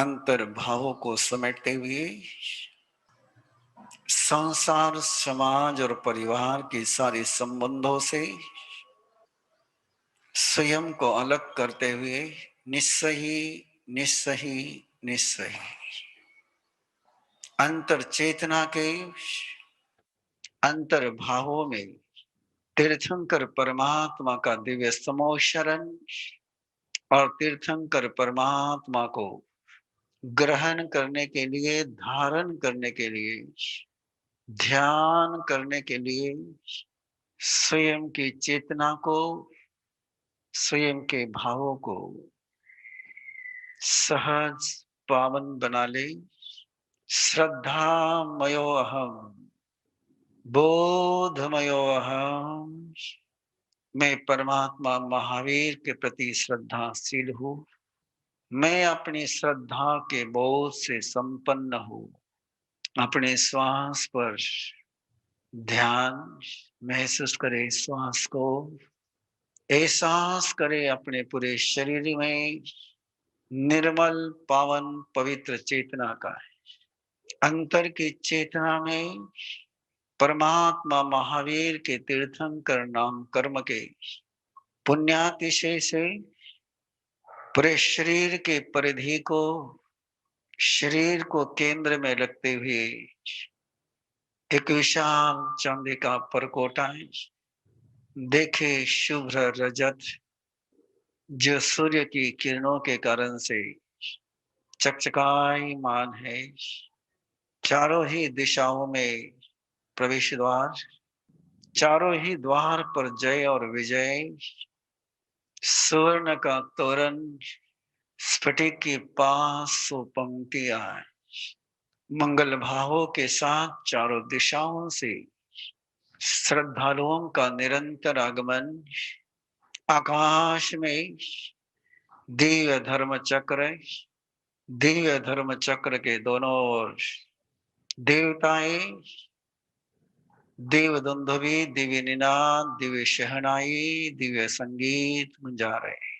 अंतर्भावों को समेटते हुए संसार, समाज और परिवार के सारे संबंधों से स्वयं को अलग करते हुए निस्सही निस्सही निस्सही अंतर चेतना के अंतर्भावों में तीर्थंकर परमात्मा का दिव्य समोशरण और तीर्थंकर परमात्मा को ग्रहण करने के लिए, धारण करने के लिए, ध्यान करने के लिए स्वयं की चेतना को, स्वयं के भावों को सहज पावन बना ले। श्रद्धामयो अहम, बोधमयो अहम। मैं परमात्मा महावीर के प्रति श्रद्धाशील हूँ। मैं अपनी श्रद्धा के बोध से संपन्न हूँ। अपने श्वास पर ध्यान महसूस करे, श्वास को एहसास करे अपने पूरे शरीर में निर्मल पावन पवित्र चेतना का। अंतर की चेतना में परमात्मा महावीर के तीर्थंकर नाम कर्म के पुण्यातिशय से पूरे शरीर के परिधि को, शरीर को केंद्र में रखते हुए एक विशाल चांदी का परकोटा देखे, शुभ्र रजत जो सूर्य की किरणों के कारण से चकचकायमान है। चारों ही दिशाओं में प्रवेश द्वार, चारों ही द्वार पर जय और विजय, स्वर्ण का तोरण, स्फटिक की 500 पंक्तियां, मंगल भावों के साथ चारों दिशाओं से श्रद्धालुओं का निरंतर आगमन। आकाश में दिव्य धर्म चक्र, दिव्य धर्म चक्र के दोनों ओर देवताएं दिव्य दुंदुभी, दिव्य निनाद, दिव्य शहनाई, दिव्य संगीत गुंजा रहे,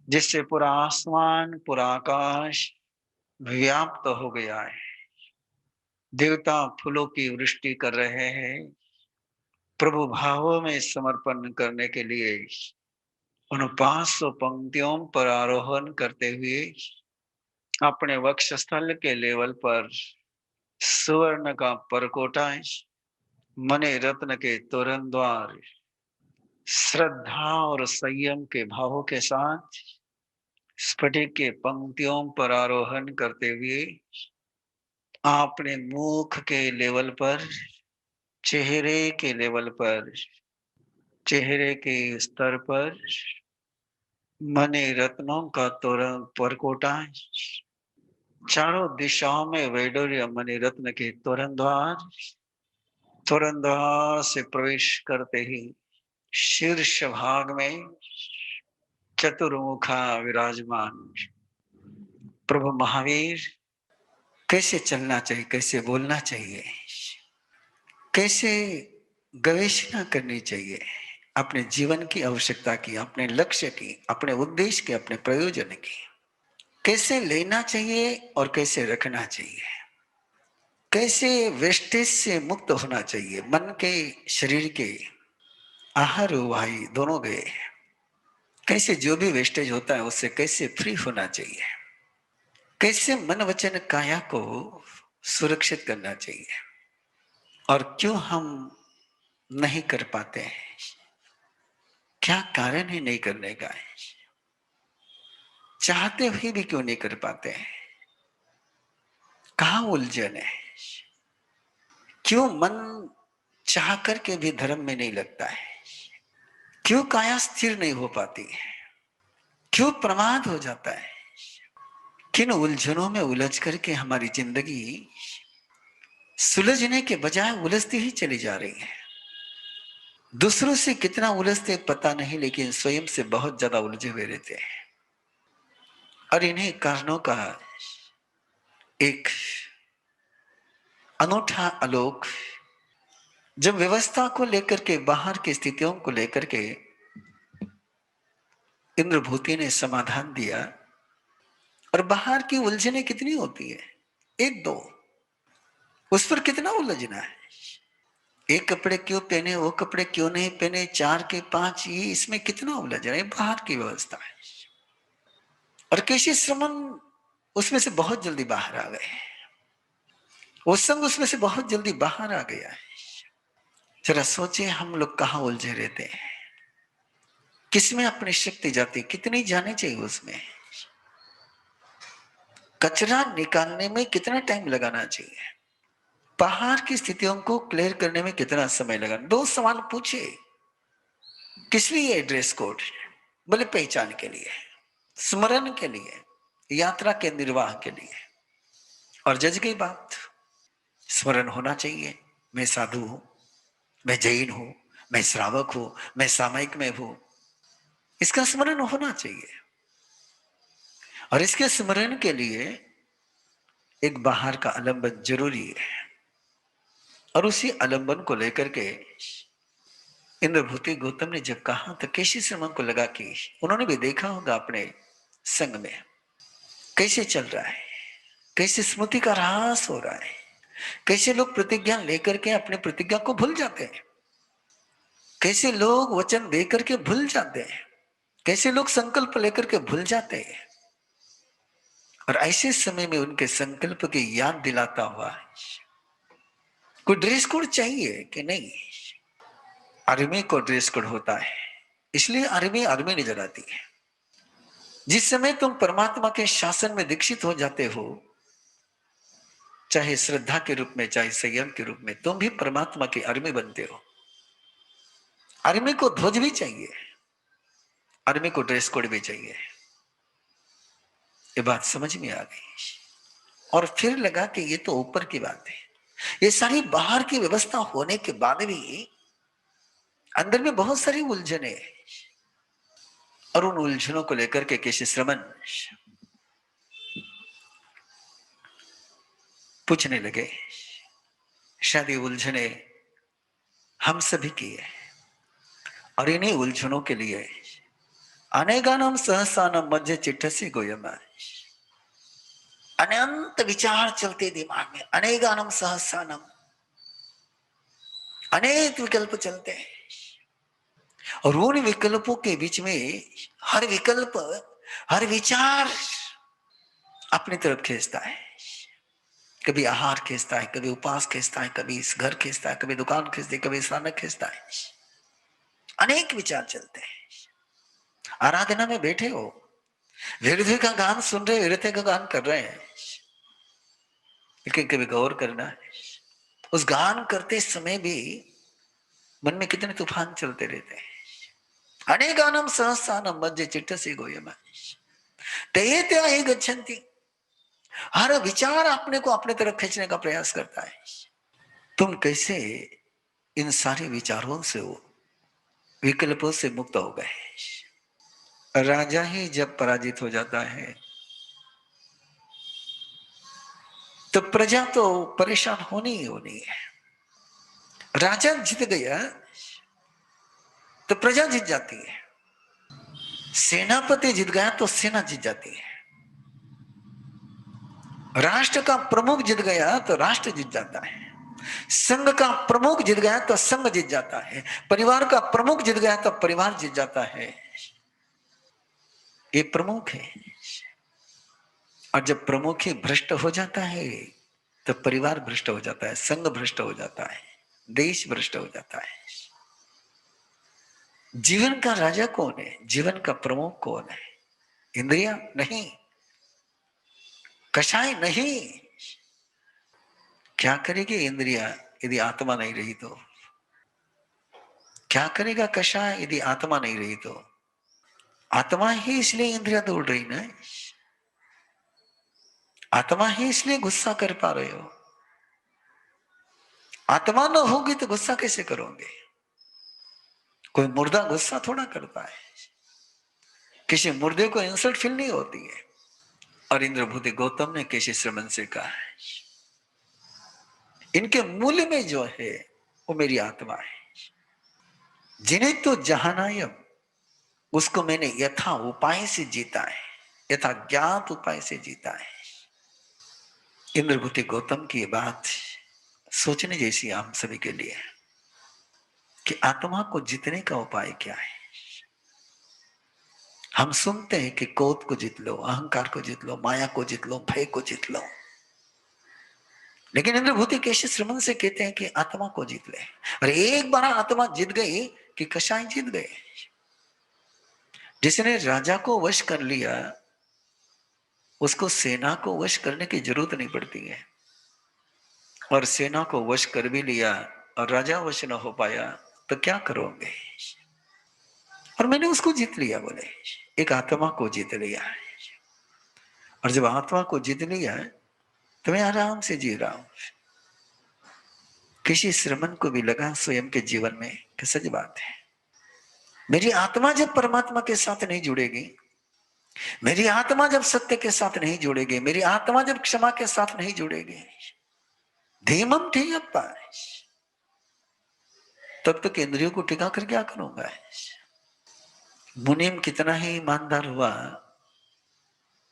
जिससे पूरा आसमान, पूरा आकाश व्याप्त हो गया है। देवता फूलों की वृष्टि कर रहे हैं प्रभु भावों में समर्पण करने के लिए। उन 500 पंक्तियों पर आरोहण करते हुए अपने वक्षस्थल के लेवल पर सुवर्ण का परकोटा, मणि रत्न के तोरण द्वार, श्रद्धा और संयम के भावों के साथ स्फटिक के पंक्तियों पर आरोहण करते हुए अपने मुख के लेवल पर, चेहरे के लेवल पर, चेहरे के स्तर पर मणि रत्नों का तोरण परकोटा, चारों दिशाओं में वैडूर्य मणि रत्न के तोरण द्वार से प्रवेश करते ही शीर्ष भाग में चतुर्मुखा विराजमान प्रभु महावीर। कैसे चलना चाहिए, कैसे बोलना चाहिए, कैसे गवेषणा करनी चाहिए अपने जीवन की आवश्यकता की, अपने लक्ष्य की, अपने उद्देश्य की, अपने प्रयोजन की, कैसे लेना चाहिए और कैसे रखना चाहिए, कैसे वेस्टेज से मुक्त होना चाहिए। मन के, शरीर के, आहार वायु दोनों गए, कैसे जो भी वेस्टेज होता है उससे कैसे फ्री होना चाहिए, कैसे मन वचन काया को सुरक्षित करना चाहिए। और क्यों हम नहीं कर पाते हैं, क्या कारण है नहीं करने का, चाहते हुए भी क्यों नहीं कर पाते हैं, कहां उलझन है, क्यों मन चाह करके भी धर्म में नहीं लगता है, क्यों काया स्थिर नहीं हो पाती है, क्यों प्रमाद हो जाता है, किन उलझनों में उलझ करके हमारी जिंदगी सुलझने के बजाय उलझती ही चली जा रही है। दूसरों से कितना उलझते पता नहीं, लेकिन स्वयं से बहुत ज्यादा उलझे हुए रहते हैं। और इन्हीं कारणों का एक अनूठा आलोक जब व्यवस्था को लेकर के, बाहर की स्थितियों को लेकर के इंद्रभूति ने समाधान दिया, और बाहर की उलझने कितनी होती है, एक दो, उस पर कितना उलझना है। एक कपड़े क्यों पहने, वो कपड़े क्यों नहीं पहने, 4 के 5, ये इसमें कितना उलझना है, बाहर की व्यवस्था है। और केसी श्रमण उसमें से बहुत जल्दी बाहर आ गए, वो संग उसमें से बहुत जल्दी बाहर आ गया है। जरा सोचिए हम लोग कहाँ उलझे रहते हैं, किसमें अपनी शक्ति जाती, कितनी जानी चाहिए उसमें, कचरा निकालने में कितना टाइम लगाना चाहिए, बाहर की स्थितियों को क्लियर करने में कितना समय लगा। 2 सवाल पूछे, किस लिए ड्रेस कोड, बोले पहचान के लिए, स्मरण के लिए, यात्रा के निर्वाह के लिए। और जज गई बात, स्मरण होना चाहिए, मैं साधु हूं, मैं जैन हूं, मैं श्रावक हूं, मैं सामयिक में हूं, इसका स्मरण होना चाहिए। और इसके स्मरण के लिए एक बाहर का आलंबन जरूरी है। और उसी आलंबन को लेकर के इंद्रभूति गौतम ने जब कहा तो केसी श्रमण को लगा कि उन्होंने भी देखा होगा अपने संग में कैसे चल रहा है, कैसे स्मृति का ह्रास हो रहा है, कैसे लोग प्रतिज्ञा लेकर के अपने प्रतिज्ञा को भूल जाते हैं, कैसे लोग वचन देकर के भूल जाते हैं, कैसे लोग संकल्प लेकर के भूल जाते हैं। और ऐसे समय में उनके संकल्प की याद दिलाता हुआ कोई ड्रेस कोड चाहिए कि नहीं। आर्मी को ड्रेस कोड होता है, इसलिए आर्मी आर्मी नजर आती है। जिस समय तुम परमात्मा के शासन में दीक्षित हो जाते हो, चाहे श्रद्धा के रूप में चाहे संयम के रूप में, तुम भी परमात्मा की आर्मी बनते हो। आर्मी को ध्वज भी चाहिए, आर्मी को ड्रेस कोड भी चाहिए। ये बात समझ में आ गई। और फिर लगा कि ये तो ऊपर की बात है, ये सारी बाहर की व्यवस्था होने के बाद भी अंदर में बहुत सारी उलझने हैं। और उन उलझनों को लेकर के केसी श्रमण पूछने लगे, शायद ये उलझने हम सभी की है। और इन्हीं उलझनों के लिए अनेकानम सहसानम मध्य चिट्ठसी गोयम, अनंत विचार चलते दिमाग में, अनेकानम सहसानम, अनेक विकल्प चलते हैं। और उन विकल्पों के बीच में हर विकल्प, हर विचार अपनी तरफ खींचता है। कभी आहार खींचता है, कभी उपास खींचता है, कभी इस घर खींचता है, कभी दुकान खींचती है, कभी स्थानक खींचता है। अनेक विचार चलते हैं। आराधना में बैठे हो, हृदय का गान सुन रहे, हृदय का गान कर रहे हैं, लेकिन कभी गौर करना है उस गान करते समय भी मन में कितने तूफान चलते रहते हैं। अनेकानम सहस्रानम मध्य चिट्ठसी गोयम ते त्याहि गच्छन्ति। हर विचार अपने को अपने तरफ खींचने का प्रयास करता है। तुम कैसे इन सारे विचारों से हो, विकल्पों से मुक्त हो गए। राजा ही जब पराजित हो जाता है तो प्रजा तो परेशान होनी ही होनी है। राजा जीत गया तो प्रजा जीत जाती है, सेनापति जीत गया तो सेना जीत जाती है, राष्ट्र का प्रमुख जीत गया तो राष्ट्र जीत जाता है, संघ का प्रमुख जीत गया तो संघ जीत जाता है, परिवार का प्रमुख जीत गया तो परिवार जीत जाता है। ये प्रमुख है। और जब प्रमुख ही भ्रष्ट हो जाता है तो परिवार भ्रष्ट हो जाता है, संघ भ्रष्ट हो जाता है, देश भ्रष्ट हो जाता है। जीवन का राजा कौन है, जीवन का प्रमुख कौन है? इंद्रिया नहीं, कषाय नहीं। क्या करेगी इंद्रिया यदि आत्मा नहीं रही तो? क्या करेगा कषाय यदि आत्मा नहीं रही तो? आत्मा ही इसलिए इंद्रिया दौड़ रही ना, आत्मा ही इसलिए गुस्सा कर पा रहे हो। आत्मा ना होगी तो गुस्सा कैसे करोगे? कोई मुर्दा गुस्सा थोड़ा करता है, किसी मुर्दे को इंसल्ट फील नहीं होती है। और इंद्रभूति गौतम ने केशी श्रमण से कहा, इनके मूल्य में जो है वो मेरी आत्मा है। जिन्हें तो जहानायम, उसको मैंने यथा उपाय से जीता है, यथाज्ञात उपाय से जीता है। इंद्रभूति गौतम की ये बात सोचने जैसी हम सभी के लिए है कि आत्मा को जीतने का उपाय क्या है। हम सुनते हैं कि क्रोध को जीत लो, अहंकार को जीत लो, माया को जीत लो, भय को जीत लो, लेकिन इंद्रभूति केशी श्रीमन से कहते हैं कि आत्मा को जीत ले। और एक बार आत्मा जीत गई कि कसाई जीत गए। जिसने राजा को वश कर लिया उसको सेना को वश करने की जरूरत नहीं पड़ती है, और सेना को वश कर भी लिया और राजा वश न हो पाया तो क्या करोगे। और मैंने उसको जीत लिया, बोले एक आत्मा को जीत लिया। और जब आत्मा को जीत लिया तो मैं आराम से जी रहा हूं। किसी श्रमण को भी लगा स्वयं के जीवन में कि सच बात है, मेरी आत्मा जब परमात्मा के साथ नहीं जुड़ेगी, मेरी आत्मा जब सत्य के साथ नहीं जुड़ेगी, मेरी आत्मा जब क्षमा के साथ नहीं जुड़ेगी, धीमम ठीयप्पा, तब तक इंद्रियों को टिका कर क्या करूंगा। मुनीम कितना ही ईमानदार हुआ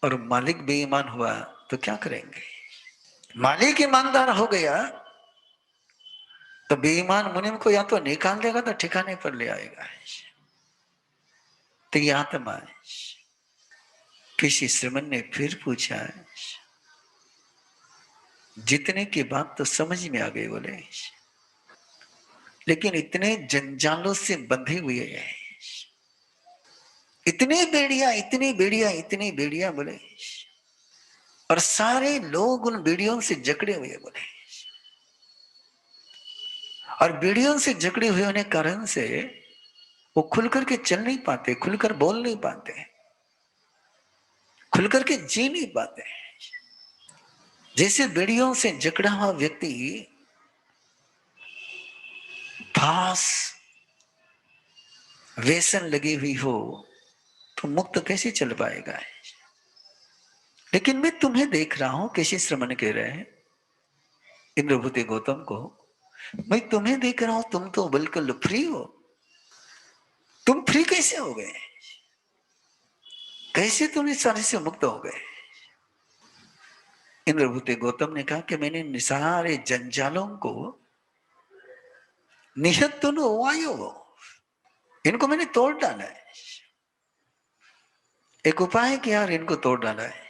और मालिक बेईमान हुआ तो क्या करेंगे। मालिक ईमानदार हो गया तो बेईमान मुनीम को या तो निकाल देगा तो ठिकाने पर ले आएगा। तो ये आत्मा, किसी श्रमण ने फिर पूछा, जितने की बात तो समझ में आ गई, बोले लेकिन इतने जंजालों से बंधे हुए हैं, इतनी बेड़ियां, इतनी बेड़ियां, इतनी बेड़ियां, बोले और सारे लोग उन बेड़ियों से जकड़े हुए, बोले और बेड़ियों से जकड़े हुए होने कारण से वो खुल करके चल नहीं पाते, खुलकर बोल नहीं पाते, खुल करके जी नहीं पाते। जैसे बेड़ियों से जकड़ा हुआ व्यक्ति फांस व्यसन लगी हुई हो तो मुक्त कैसे चल पाएगा। लेकिन मैं तुम्हें देख रहा हूं, किसी श्रमण कह रहे हैं इंद्रभूति गौतम को, मैं तुम्हें देख रहा हूं, तुम तो बिल्कुल फ्री हो। तुम फ्री कैसे हो गए, कैसे तुम इस सारे से मुक्त हो गए। इंद्रभूति गौतम ने कहा कि मैंने सारे जंजालों को निहत वायु, इनको मैंने तोड़ डाला है। एक उपाय किया और इनको तोड़ डाला है।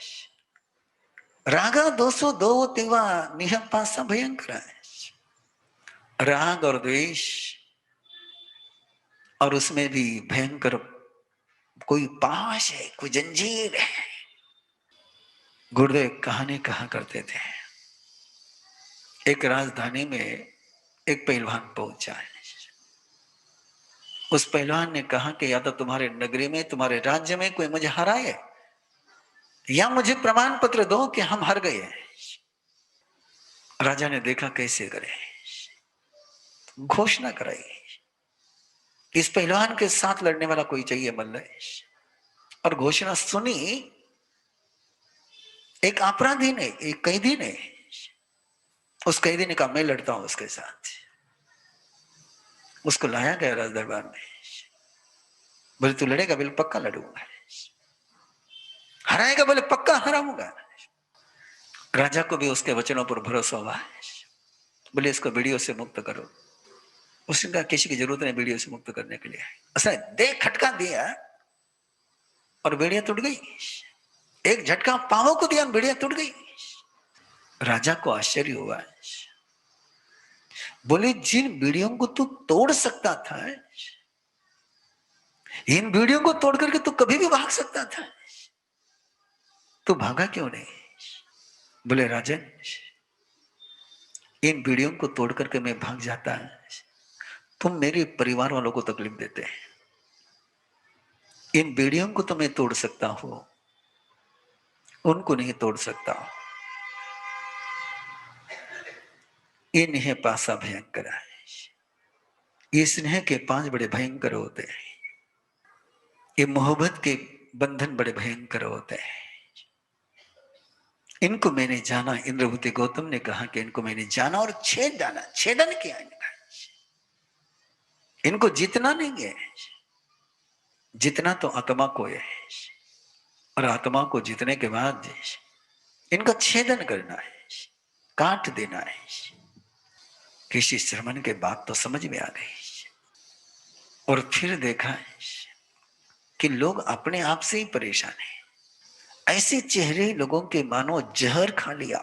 रागा 202 तिवा निह पासा भयंकर है। राग और द्वेष, और उसमें भी भयंकर कोई पाश है, कोई जंजीर है। गुरुदेव कहानी कहा करते थे, एक राजधानी में एक पहलवान पहुंचा है। उस पहलवान ने कहा कि या तो तुम्हारे नगरी में, तुम्हारे राज्य में कोई मुझे हराए, या मुझे प्रमाण पत्र दो कि हम हार गए। राजा ने देखा कैसे करे, घोषणा कराई, इस पहलवान के साथ लड़ने वाला कोई चाहिए मल्ल। और घोषणा सुनी, एक अपराधी ने, एक कैदी ने, उस कैदी ने कहा मैं लड़ता हूं उसके साथ। उसको लाया गया राज दरबार में। बोले तू लड़ेगा? बोले पक्का लड़ूंगा। हराएगा? बोले पक्का हराऊंगा। राजा को भी उसके वचनों पर भरोसा हुआ। बोले इसको वीडियो से मुक्त करो। उसने कहा किसी की जरूरत नहीं वीडियो से मुक्त करने के लिए। उसने दे खटका दिया और बेड़ियां टूट गई। एक झटका पांवों को दिया, बेड़ियां टूट गई। राजा को आश्चर्य हुआ। बोले जिन बेड़ियों को तू तोड़ सकता था, इन बेड़ियों को तोड़ करके तू कभी भी भाग सकता था, तू भागा क्यों नहीं? बोले राजन, इन बेड़ियों को तोड़ करके मैं भाग जाता, तुम मेरे परिवार वालों को तकलीफ देते हैं। इन बेड़ियों को तो मैं तोड़ सकता हूं, उनको नहीं तोड़ सकता। ये नहीं पासा भयंकर है। ये स्नेह के 5 बड़े भयंकर होते हैं। ये मोहब्बत के बंधन बड़े भयंकर होते हैं। इनको मैंने जाना। इंद्रभूति गौतम ने कहा कि इनको मैंने जाना और छेद डाला, छेदन किया इनका। इनको जीतना नहीं है, जितना तो आत्मा को है। और आत्मा को जीतने के बाद इनका छेदन करना है, काट देना है। किसी श्रमण के बात तो समझ में आ गई। और फिर देखा कि लोग अपने आप से ही परेशान हैं। ऐसे चेहरे लोगों के मानो जहर खा लिया।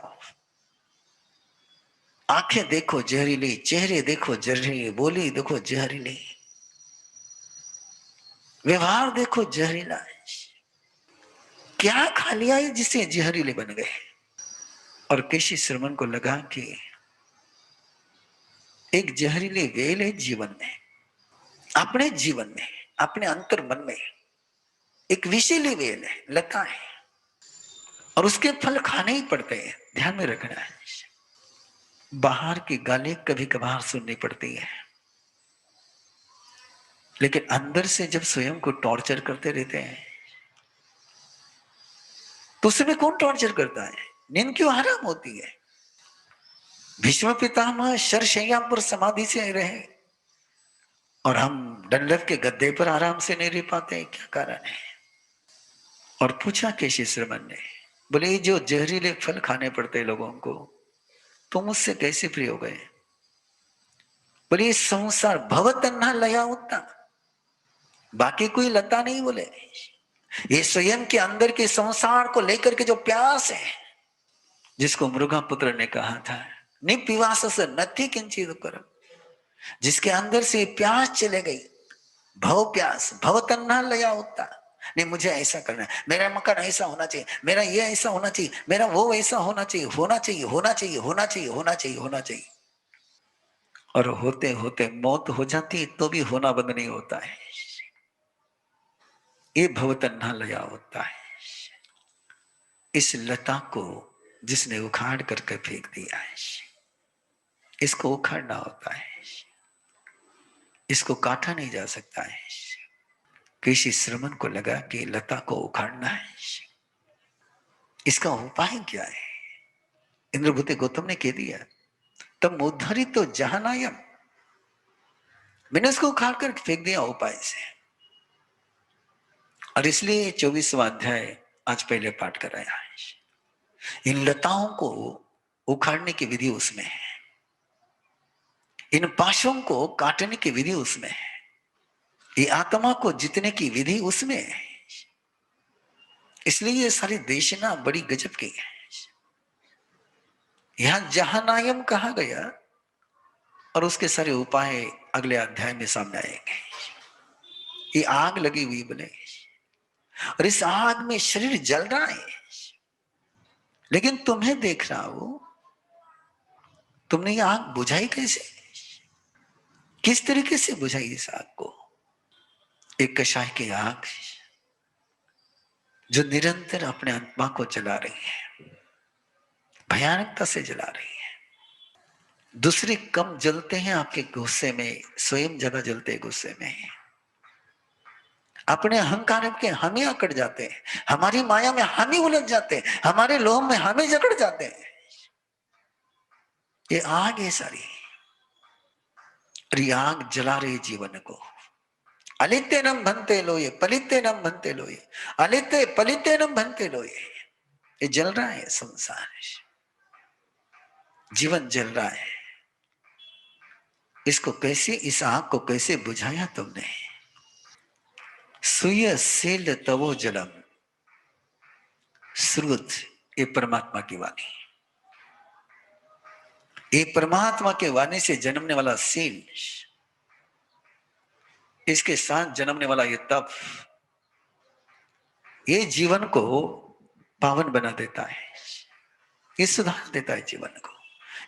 आंखें देखो जहरीली, चेहरे देखो जहरीली, बोली देखो जहरीली, व्यवहार देखो जहरीला। क्या खा लिया है जिससे जहरीले बन गए। और किसी श्रमण को लगा कि एक जहरीले वेल है जीवन में, अपने जीवन में, अपने अंतर मन में एक विषैली वेल है, लता है, और उसके फल खाने ही पड़ते हैं। ध्यान में रखना है। बाहर की गाली कभी कभार सुननी पड़ती है, लेकिन अंदर से जब स्वयं को टॉर्चर करते रहते हैं तो उसमें कौन टॉर्चर करता है? नींद क्यों हराम होती है? भीष्म पितामह शरशैया पर समाधि से रहे और हम डंडक के गद्दे पर आराम से नहीं रह पाते, क्या कारण है? और पूछा केशी श्रमण ने, बोले ये जो जहरीले फल खाने पड़ते लोगों को, तुम उससे कैसे फ्री हो गए? बोले संसार भव तन्हा लया होता, बाकी कोई लता नहीं। बोले ये स्वयं के अंदर के संसार को लेकर के जो प्यास है, जिसको मृगा पुत्र ने कहा था निपिवास से नथी किंचित कर, जिसके अंदर से प्यास चले गई, भव प्यास, भव तन्हा लया होता। नहीं मुझे ऐसा करना है, मेरा मकान ऐसा होना चाहिए, मेरा ये ऐसा होना चाहिए, मेरा वो ऐसा होना चाहिए, होना चाहिए, होना चाहिए, होना चाहिए, होना चाहिए, होना चाहिए। और होते होते मौत हो जाती तो भी होना बंद नहीं होता है। ये भव तन्हा लया होता है। इस लता को जिसने उखाड़ करके फेंक दिया है, इसको उखाड़ना होता है, इसको काटा नहीं जा सकता है। किसी श्रमण को लगा कि लता को उखाड़ना है, इसका उपाय क्या है? इंद्रभूति गौतम ने कह दिया, तब उद्धरित तो जहानायम, मैंने उसको उखाड़ कर फेंक दिया उपाय से। और इसलिए 24वां अध्याय आज पहले पाठ कराया है। इन लताओं को उखाड़ने की विधि उसमें है, इन पाशों को काटने की विधि उसमें है, ये आत्मा को जीतने की विधि उसमें है। इसलिए ये सारी देशना बड़ी गजब की है। यहां जहानायम कहा गया और उसके सारे उपाय अगले अध्याय में सामने आएंगे। ये आग लगी हुई बने और इस आग में शरीर जल रहा है, लेकिन तुम्हें देख रहा हो, तुमने ये आग बुझाई कैसे? किस तरीके से बुझाई इस आग को? एक कषाय की आग जो निरंतर अपने आत्मा को जला रही है, भयानकता से जला रही है। दूसरे कम जलते हैं आपके गुस्से में, स्वयं ज्यादा जलते हैं गुस्से में। अपने अहंकार के हम ही अकड़ जाते हैं, हमारी माया में हम ही उलझ जाते हैं, हमारे लोभ में हम ही जकड़ जाते हैं। ये आग है सारी, और ये आग जला रही जीवन को। अलिते नम भनते लोये, पलिते नम भनते लोये, अलिते पलिते नम भनते लोये। ये जल रहा है संसार, जीवन जल रहा है। इसको कैसे, इस आग को कैसे बुझाया तुमने? सुय सेल तवो जलम श्रुत, ये परमात्मा की वाणी, ये परमात्मा के वाणी से जन्मने वाला सील, इसके साथ जन्मने वाला ये तप, ये जीवन को पावन बना देता है, ये सुधार देता है जीवन को,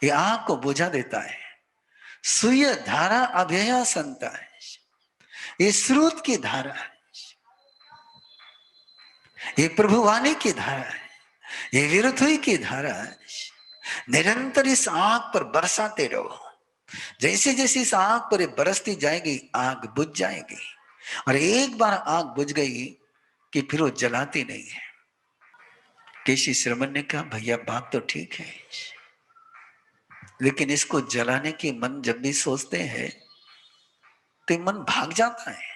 ये आग को बुझा देता है। सुय धारा अभ्यया संता है, ये स्रोत की धारा है, ये प्रभुवाणी की धारा है, ये विरथुई की धारा है। निरंतर इस आग पर बरसाते रहो, जैसे जैसे इस आग पर बरसती जाएगी आग बुझ जाएगी, और एक बार आग बुझ गई कि फिर वो जलाती नहीं है। केशी श्रमण ने कहा, भैया बात तो ठीक है, लेकिन इसको जलाने की मन जब भी सोचते हैं तो मन भाग जाता है।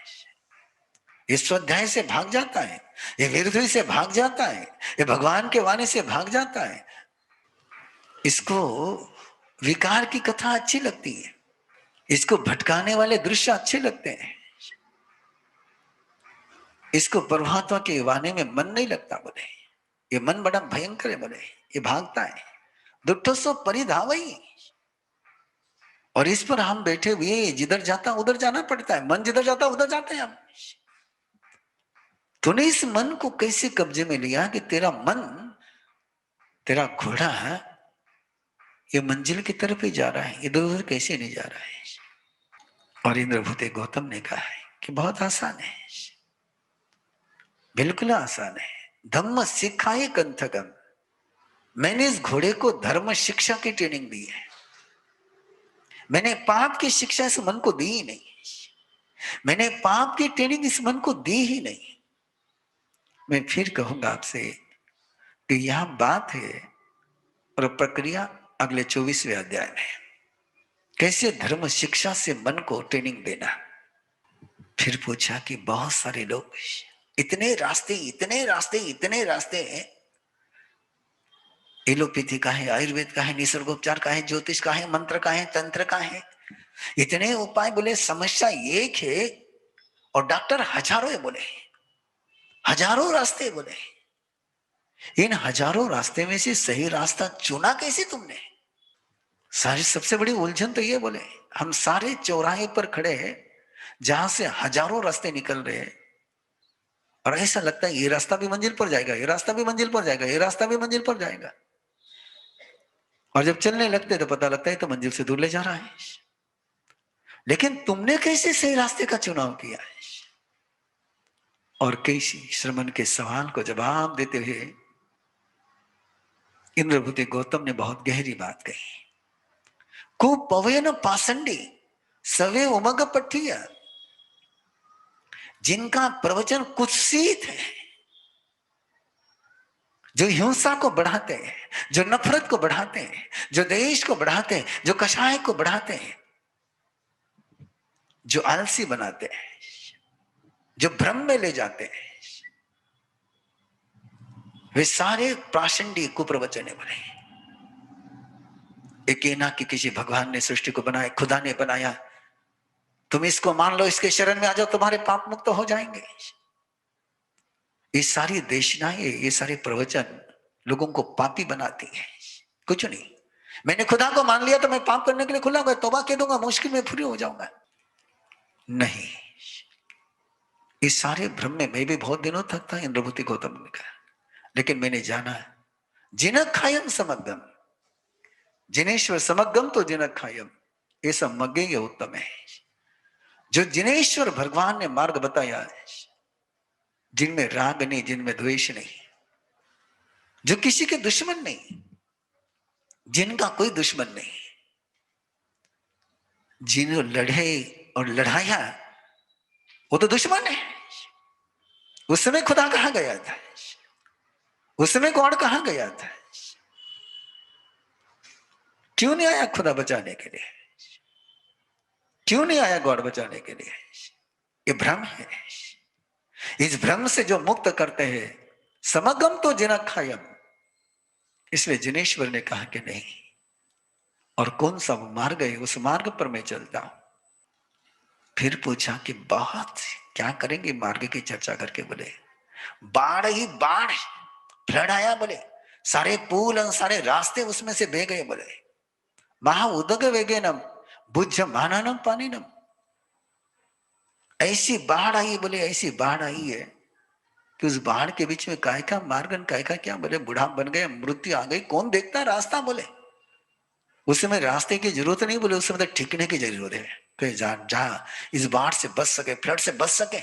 ये स्वाध्याय से भाग जाता है, ये विरधि से भाग जाता है, ये भगवान के वाणी से भाग जाता है। इसको विकार की कथा अच्छी लगती है, इसको भटकाने वाले दृश्य अच्छे लगते हैं, इसको परमात्मा के वाणी में मन नहीं लगता। बोले ये मन बड़ा भयंकर है, बोले ये भागता है, दुष्टो सो परिधावई। और इस पर हम बैठे हुए जिधर जाता उधर जाना पड़ता है, मन जिधर जाता उधर जाते हैं हम। तूने इस मन को कैसे कब्जे में लिया कि तेरा मन, तेरा घोड़ा ये मंजिल की तरफ ही जा रहा है, इधर उधर कैसे नहीं जा रहा है। और इंद्रभूति गौतम ने कहा है कि बहुत आसान है, बिल्कुल आसान है। धम्म सिखाए कंथगम, मैंने इस घोड़े को धर्म शिक्षा की ट्रेनिंग दी है, मैंने पाप की शिक्षा इस मन को दी ही नहीं, मैंने पाप की ट्रेनिंग इस मन को दी ही नहीं। मैं फिर कहूंगा आपसे कि यह बात है और प्रक्रिया अगले 24वें अध्याय में, कैसे धर्म शिक्षा से मन को ट्रेनिंग देना। फिर पूछा कि बहुत सारे लोग, इतने रास्ते इतने रास्ते इतने रास्ते हैं, एलोपैथी का है, आयुर्वेद का है, निसर्गोपचार का है, ज्योतिष का है, मंत्र का है, तंत्र का है, इतने उपाय। बोले समस्या एक है और डॉक्टर हजारों है, बोले हजारों रास्ते। बोले इन हजारों रास्ते में से सही रास्ता चुना कैसे तुमने? सारी सबसे बड़ी उलझन तो ये, बोले हम सारे चौराहे पर खड़े हैं जहां से हजारों रास्ते निकल रहे हैं, और ऐसा लगता है ये रास्ता भी मंजिल पर जाएगा, ये रास्ता भी मंजिल पर जाएगा, ये रास्ता भी मंजिल पर जाएगा। और जब चलने लगते तो पता लगता है तो मंजिल से दूर ले जा रहा है। लेकिन तुमने कैसे सही रास्ते का चुनाव किया है? और कैसी श्रमण के सवाल को जवाब देते हुए इंद्रभूति गौतम ने बहुत गहरी बात कही। को पवयन पासंडी सवे उमग पठिया, जिनका प्रवचन कुत्सित है, जो हिंसा को बढ़ाते हैं, जो नफरत को बढ़ाते हैं, जो देश को बढ़ाते हैं, जो कषाय को बढ़ाते हैं, जो आलसी बनाते हैं, जो भ्रम में ले जाते हैं, वे सारे प्राशंडी कुप्रवचन है। बोले एक ना कि किसी भगवान ने सृष्टि को बनाया, खुदा ने बनाया, तुम इसको मान लो, इसके शरण में आ जाओ, तुम्हारे पाप मुक्त हो जाएंगे। ये सारी देशनाएं, ये सारे प्रवचन लोगों को पापी बनाती है। कुछ नहीं, मैंने खुदा को मान लिया तो मैं पाप करने के लिए खुला हूं, तौबा कह दूंगा, मुश्किल में फ्री हो जाऊंगा। नहीं, इस सारे भ्रम में मैं भी बहुत दिनों तक था, इंद्रभूति गौतम ने कहा, लेकिन मैंने जाना जिन खायम समग्रम, जिनेश्वर समग्रम तो जिन खायम, ये सब मग्गे उत्तम है। जो जिनेश्वर भगवान ने मार्ग बताया है, जिनमें राग नहीं, जिनमें द्वेष नहीं, जो किसी के दुश्मन नहीं, जिनका कोई दुश्मन नहीं, जिन्हों लड़े और लड़ाया वो तो दुश्मन है। उस समय खुदा कहां गया था? उस समय गॉड कहां गया था? क्यों नहीं आया खुदा बचाने के लिए? क्यों नहीं आया गॉड बचाने के लिए? ये भ्रम है। इस भ्रम से जो मुक्त करते हैं, समगम तो जिन खायम, इसलिए जिनेश्वर ने कहा कि नहीं, और कौन सा मार्ग है, उस मार्ग पर मैं चलता हूं। फिर पूछा कि बहुत क्या करेंगे मार्ग की चर्चा करके? बोले बाढ़ ही बाढ़, फ्लड आया, बोले सारे पुल और सारे रास्ते उसमें से बह गए। बोले महा उदग वेगेनम बुझ माननम पानीनम, ऐसी बाढ़ आई, बोले ऐसी बाढ़ आई है कि उस बाढ़ के बीच में काय का मार्गन, काय का क्या, बोले बूढ़ा बन गए, मृत्यु आ गई, कौन देखता रास्ता? बोले उस समय रास्ते की जरूरत नहीं, बोले उस समय तो ठिकने की जरूरत है कि जा इस बाढ़ से बच सके, फ्लड से बच सके।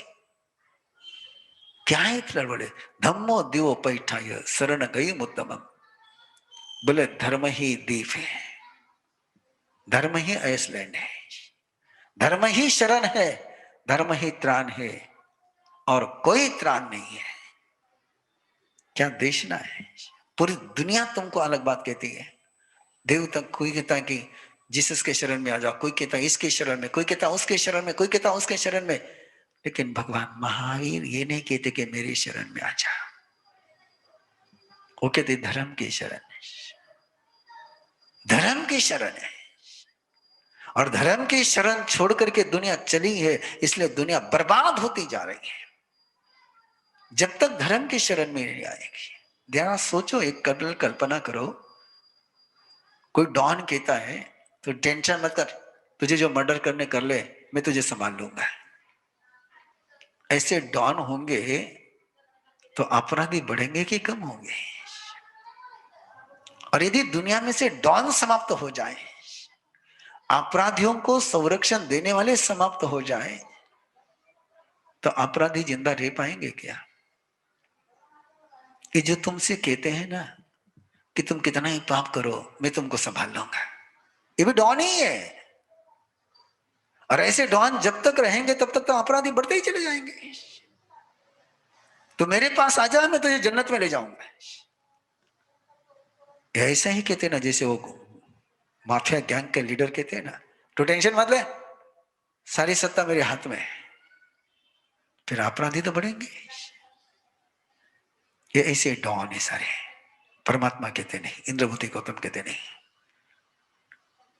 क्या है फ्लड? बोले धम्मो दिवो पैठाय शरण गई उत्तम, बोले धर्म ही दीप है, धर्म ही आइसलैंड है, धर्म ही शरण है, धर्म ही त्राण है, और कोई त्राण नहीं है। क्या देशना है? पूरी दुनिया तुमको अलग बात कहती है। देव तक कोई कहता है कि जीसस के शरण में आ जाओ, कोई कहता है इसके शरण में, कोई कहता है उसके शरण में, कोई कहता है उसके शरण में। लेकिन भगवान महावीर ये नहीं कहते कि मेरी शरण में आ जा, वो कहते धर्म की शरण है, धर्म की शरण है। और धर्म की शरण छोड़ करके दुनिया चली है, इसलिए दुनिया बर्बाद होती जा रही है जब तक धर्म की शरण में नहीं आएगी। ध्यान सोचो, एक कल्पना करो, कोई डॉन कहता है तो टेंशन मत कर, तुझे जो मर्डर करने कर ले, मैं तुझे संभाल लूंगा। ऐसे डॉन होंगे तो अपराधी बढ़ेंगे कि कम होंगे? और यदि दुनिया में से डॉन समाप्त हो जाए, अपराधियों को संरक्षण देने वाले समाप्त हो जाए, तो अपराधी जिंदा रह पाएंगे क्या? कि जो तुमसे कहते हैं ना कि तुम कितना ही पाप करो मैं तुमको संभाल लूंगा, ये भी डॉन ही है। और ऐसे डॉन जब तक रहेंगे तब तक तो अपराधी बढ़ते ही चले जाएंगे। तो मेरे पास आ जा, मैं तुझे जन्नत में ले जाऊंगा। ऐसा ही कहते ना, जैसे वो माफिया गैंग के लीडर कहते हैं ना, तो टेंशन मत ले, सारी सत्ता मेरे हाथ में है। फिर अपराधी तो बढ़ेंगे। ये ऐसे डॉन है सारे। परमात्मा कहते नहीं, इंद्रभूति गौतम कहते नहीं,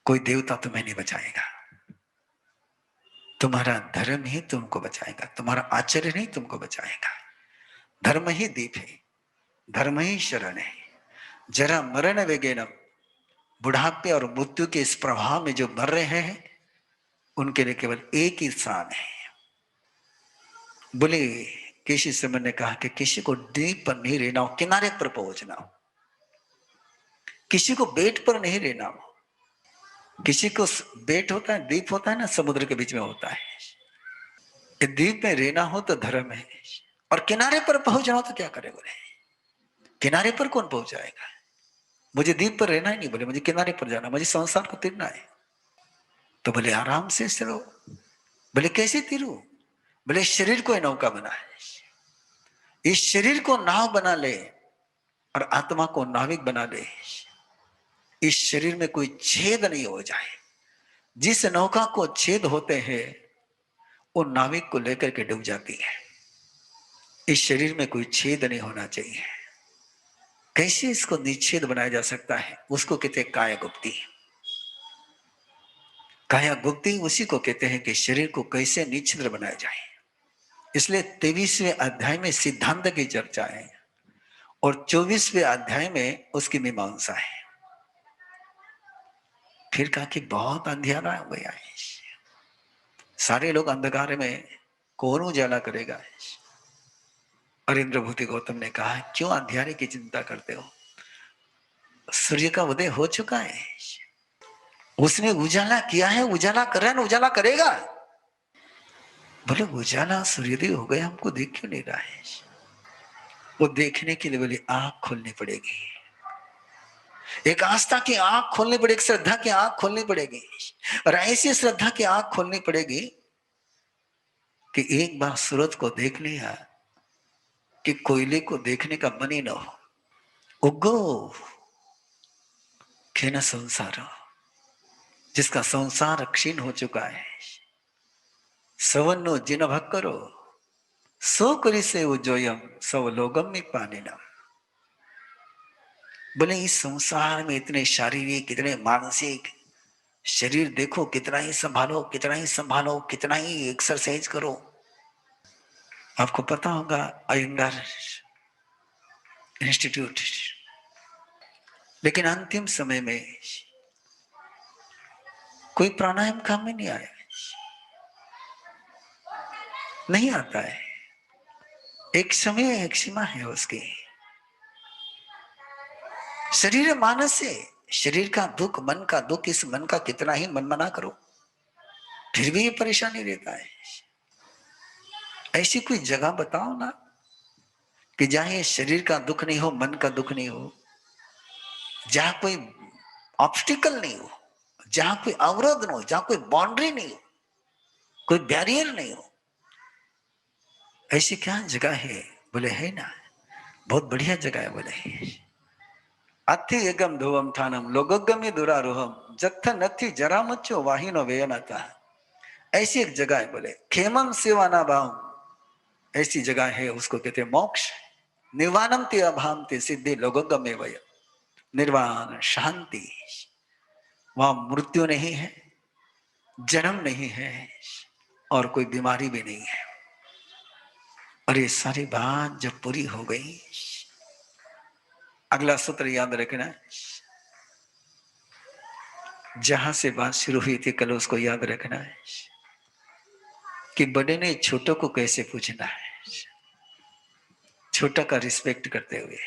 कोई देवता तुम्हें नहीं बचाएगा, तुम्हारा धर्म ही तुमको बचाएगा, तुम्हारा आचरण ही तुमको बचाएगा। धर्म ही दीप है, धर्म ही शरण है। जरा मरण वेगेनम, बुढ़ापे और मृत्यु के इस प्रभाव में जो मर रहे हैं उनके लिए केवल एक ही स्थान है। बोले किसी समय ने कहा कि किसी को द्वीप पर नहीं रहना हो, किनारे पर पहुंचना हो। किसी को बेट पर नहीं रहना हो। किसी को बेट होता है, द्वीप होता है ना, समुद्र के बीच में होता है। द्वीप में रहना हो तो धर्म है, और किनारे पर पहुंचना हो तो क्या करे? बोले किनारे पर कौन पहुंचाएगा? मुझे द्वीप पर रहना ही नहीं, बोले मुझे किनारे पर जाना, मुझे संसार को तीरना है। तो बोले आराम से चलो। बोले कैसे तीरू? बोले शरीर को नौका बना है, इस शरीर को नाव बना ले और आत्मा को नाविक बना ले। इस शरीर में कोई छेद नहीं हो जाए। जिस नौका को छेद होते हैं वो नाविक को लेकर के डूब जाती है। इस शरीर में कोई छेद नहीं होना चाहिए। कैसे इसको निच्छेद बनाया जा सकता है? उसको कहते हैं काया गुप्ती। काया गुप्ती उसी को कहते हैं कि शरीर को कैसे निच्छिद्र बनाया जाए। इसलिए 23वें अध्याय में सिद्धांत की चर्चा है और 24वें अध्याय में उसकी मीमांसा है। फिर कहा कि बहुत अंधेरा हो गया है, सारे लोग अंधकार में, कौन उजाला करेगा? और इंद्रभूति गौतम ने कहा क्यों अंधेरे की चिंता करते हो? सूर्य का उदय हो चुका है, उसने उजाला किया है, उजाला कर रहा है, उजाला करेगा। बोले उजाला सूर्योदय हो गया, हमको देख क्यों नहीं रहा है? वो देखने के लिए बोले आंख खोलनी पड़ेगी, एक आस्था की आंख खोलनी पड़ेगी, एक श्रद्धा की आंख खोलनी पड़ेगी। और ऐसी श्रद्धा की आंख खोलनी पड़ेगी कि एक बार सूरज को देख लिया कि कोयले को देखने का मन ही न हो। उगो खेना संसार, जिसका संसार क्षीण हो चुका है, सवन्नो जिन भक्करो सो करी से उजोयम सब लोगम में पानी न। बोले इस संसार में इतने शारीरिक, इतने मानसिक शरीर देखो, कितना ही संभालो, कितना ही संभालो, कितना ही एक्सरसाइज करो। आपको पता होगा अयंगार इंस्टीट्यूट, लेकिन अंतिम समय में कोई प्राणायाम काम में नहीं आया, नहीं आता है। एक समय, एक सीमा है उसकी। शरीर मानस से शरीर का दुख, मन का दुख, इस मन का कितना ही मन मना करो फिर भी ये परेशानी रहता है। ऐसी कोई जगह बताओ ना कि जहां ये शरीर का दुख नहीं हो, मन का दुख नहीं हो, जहां कोई ऑब्स्टिकल नहीं हो, जहां कोई अवरोध न हो, जहां कोई बाउंड्री नहीं हो, कोई बैरियर नहीं हो। ऐसी क्या जगह है? बोले है ना, बहुत बढ़िया जगह है। बोले अथि एगम धोवम थानम लोगोगम्य दुरारोहम जत्थ नथि जरा मच्चो वाहिनो वेयनता। ऐसी एक जगह है, बोले खेमम सेवाना भाव, ऐसी जगह है, उसको कहते हैं मोक्ष। निर्वाणम ते अभाम ते सिद्धि लोगोगमे वय, निर्वाण शांति, वहां मृत्यु नहीं है, जन्म नहीं है और कोई बीमारी भी नहीं है। और ये सारी बात जब पूरी हो गई, अगला सूत्र याद रखना, जहां से बात शुरू हुई थी कल, उसको याद रखना है कि बड़े ने छोटों को कैसे पूछना है, छोटा का रिस्पेक्ट करते हुए।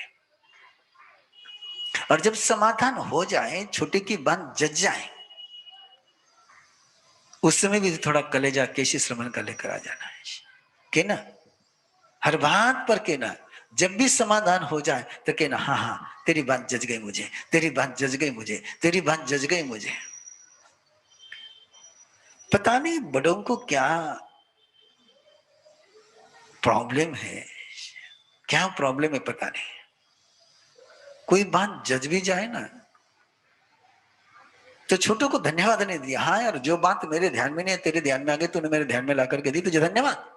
और जब समाधान हो जाए, छोटे की बात जज जाए, उस समय भी थोड़ा कलेजा केशी श्रवण का लेकर आ जाना है कि ना, हर बात पर के ना, जब भी समाधान हो जाए तो कहना हाँ हाँ तेरी बात जज गई मुझे, तेरी बात जज गई मुझे, तेरी बात जज गई मुझे। पता नहीं बड़ों को क्या प्रॉब्लम है, क्या प्रॉब्लम है पता नहीं। कोई बात जज भी जाए ना तो छोटों को धन्यवाद नहीं दिया, हाँ यार जो बात मेरे ध्यान में नहीं है तेरे ध्यान में आ गई, तूने मेरे ध्यान में ला करके दी, तुझे धन्यवाद।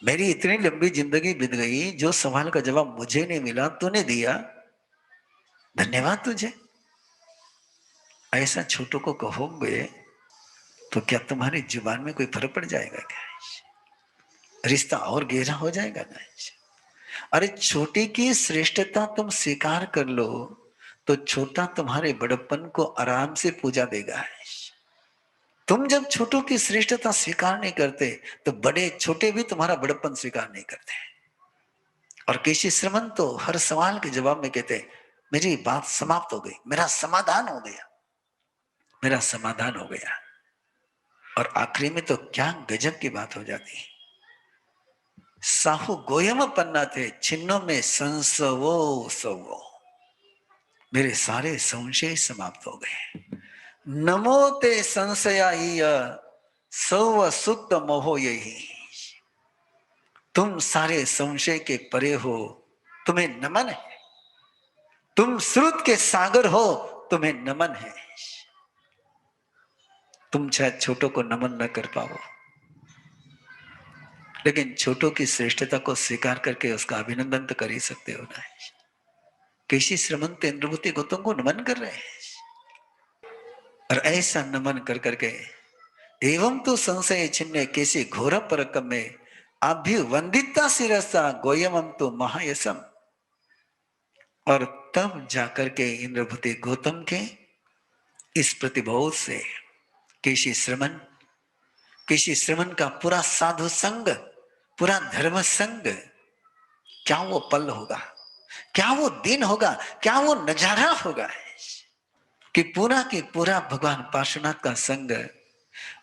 मेरी इतनी लंबी जिंदगी बीत गई, जो सवाल का जवाब मुझे नहीं मिला तूने दिया, धन्यवाद तुझे। ऐसा छोटों को कहोगे तो क्या तुम्हारी जुबान में कोई फर्क पड़ जाएगा क्या? रिश्ता और गहरा हो जाएगा ना। अरे छोटे की श्रेष्ठता तुम स्वीकार कर लो तो छोटा तुम्हारे बड़प्पन को आराम से पूजा देगा। तुम जब छोटों की श्रेष्ठता स्वीकार नहीं करते तो बड़े छोटे भी तुम्हारा बड़प्पन स्वीकार नहीं करते। और केशी श्रमण तो हर सवाल के जवाब में कहते मेरी बात समाप्त हो गई, मेरा समाधान हो गया, मेरा समाधान हो गया। और आखिरी में तो क्या गजब की बात हो जाती है, साहू गोयम पन्ना थे छिन्नों में संसवो सवो, मेरे सारे संशय समाप्त हो गए। नमो ते संशया सव सुक्त मोहो यही, तुम सारे संशय के परे हो, तुम्हें नमन है। तुम श्रुत के सागर हो, तुम्हें नमन है। तुम शायद छोटों को नमन न कर पाओ, लेकिन छोटों की श्रेष्ठता को स्वीकार करके उसका अभिनंदन तो कर ही सकते हो ना। केशी श्रमंत इंद्रभूति गौतम को नमन कर रहे हैं, और ऐसा नमन कर करके एवं तो संशय छिन्ने केसी घोर परकम में अभिवंदिता शिरसा गोयम तो महायसम। और तब जाकर के इंद्रभूति गौतम के इस प्रतिभोध से केशी श्रमण का पूरा साधु संग, पूरा धर्म संग, क्या वो पल होगा, क्या वो दिन होगा, क्या वो नजारा होगा कि पूरा के पूरा भगवान पार्श्वनाथ का संग